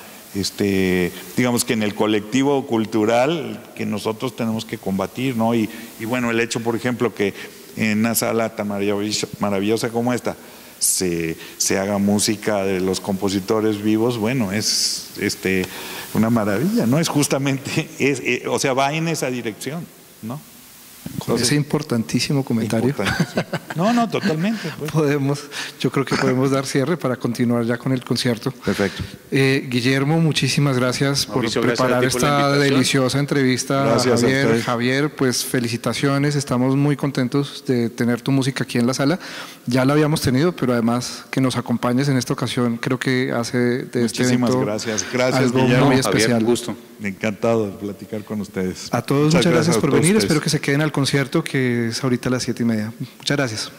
digamos que en el colectivo cultural que nosotros tenemos que combatir, ¿no? Y bueno, el hecho, por ejemplo, que en una sala tan maravillosa como esta se haga música de los compositores vivos, bueno, es una maravilla, ¿no? Es justamente, o sea, va en esa dirección, ¿no? Con ese importantísimo comentario. No, totalmente. Pues. Yo creo que podemos dar cierre para continuar ya con el concierto. Perfecto. Guillermo, muchísimas gracias Mauricio, por preparar esta deliciosa entrevista. Gracias a ustedes. Javier, pues felicitaciones, estamos muy contentos de tener tu música aquí en la sala. Ya la habíamos tenido, pero además que nos acompañes en esta ocasión, creo que hace de este evento gracias, algo Guillermo. muy especial. Javier, un gusto. Encantado de platicar con ustedes. A todos, muchas gracias por venir. ustedes. Espero que se queden al concierto, que es ahorita a las 7:30. Muchas gracias.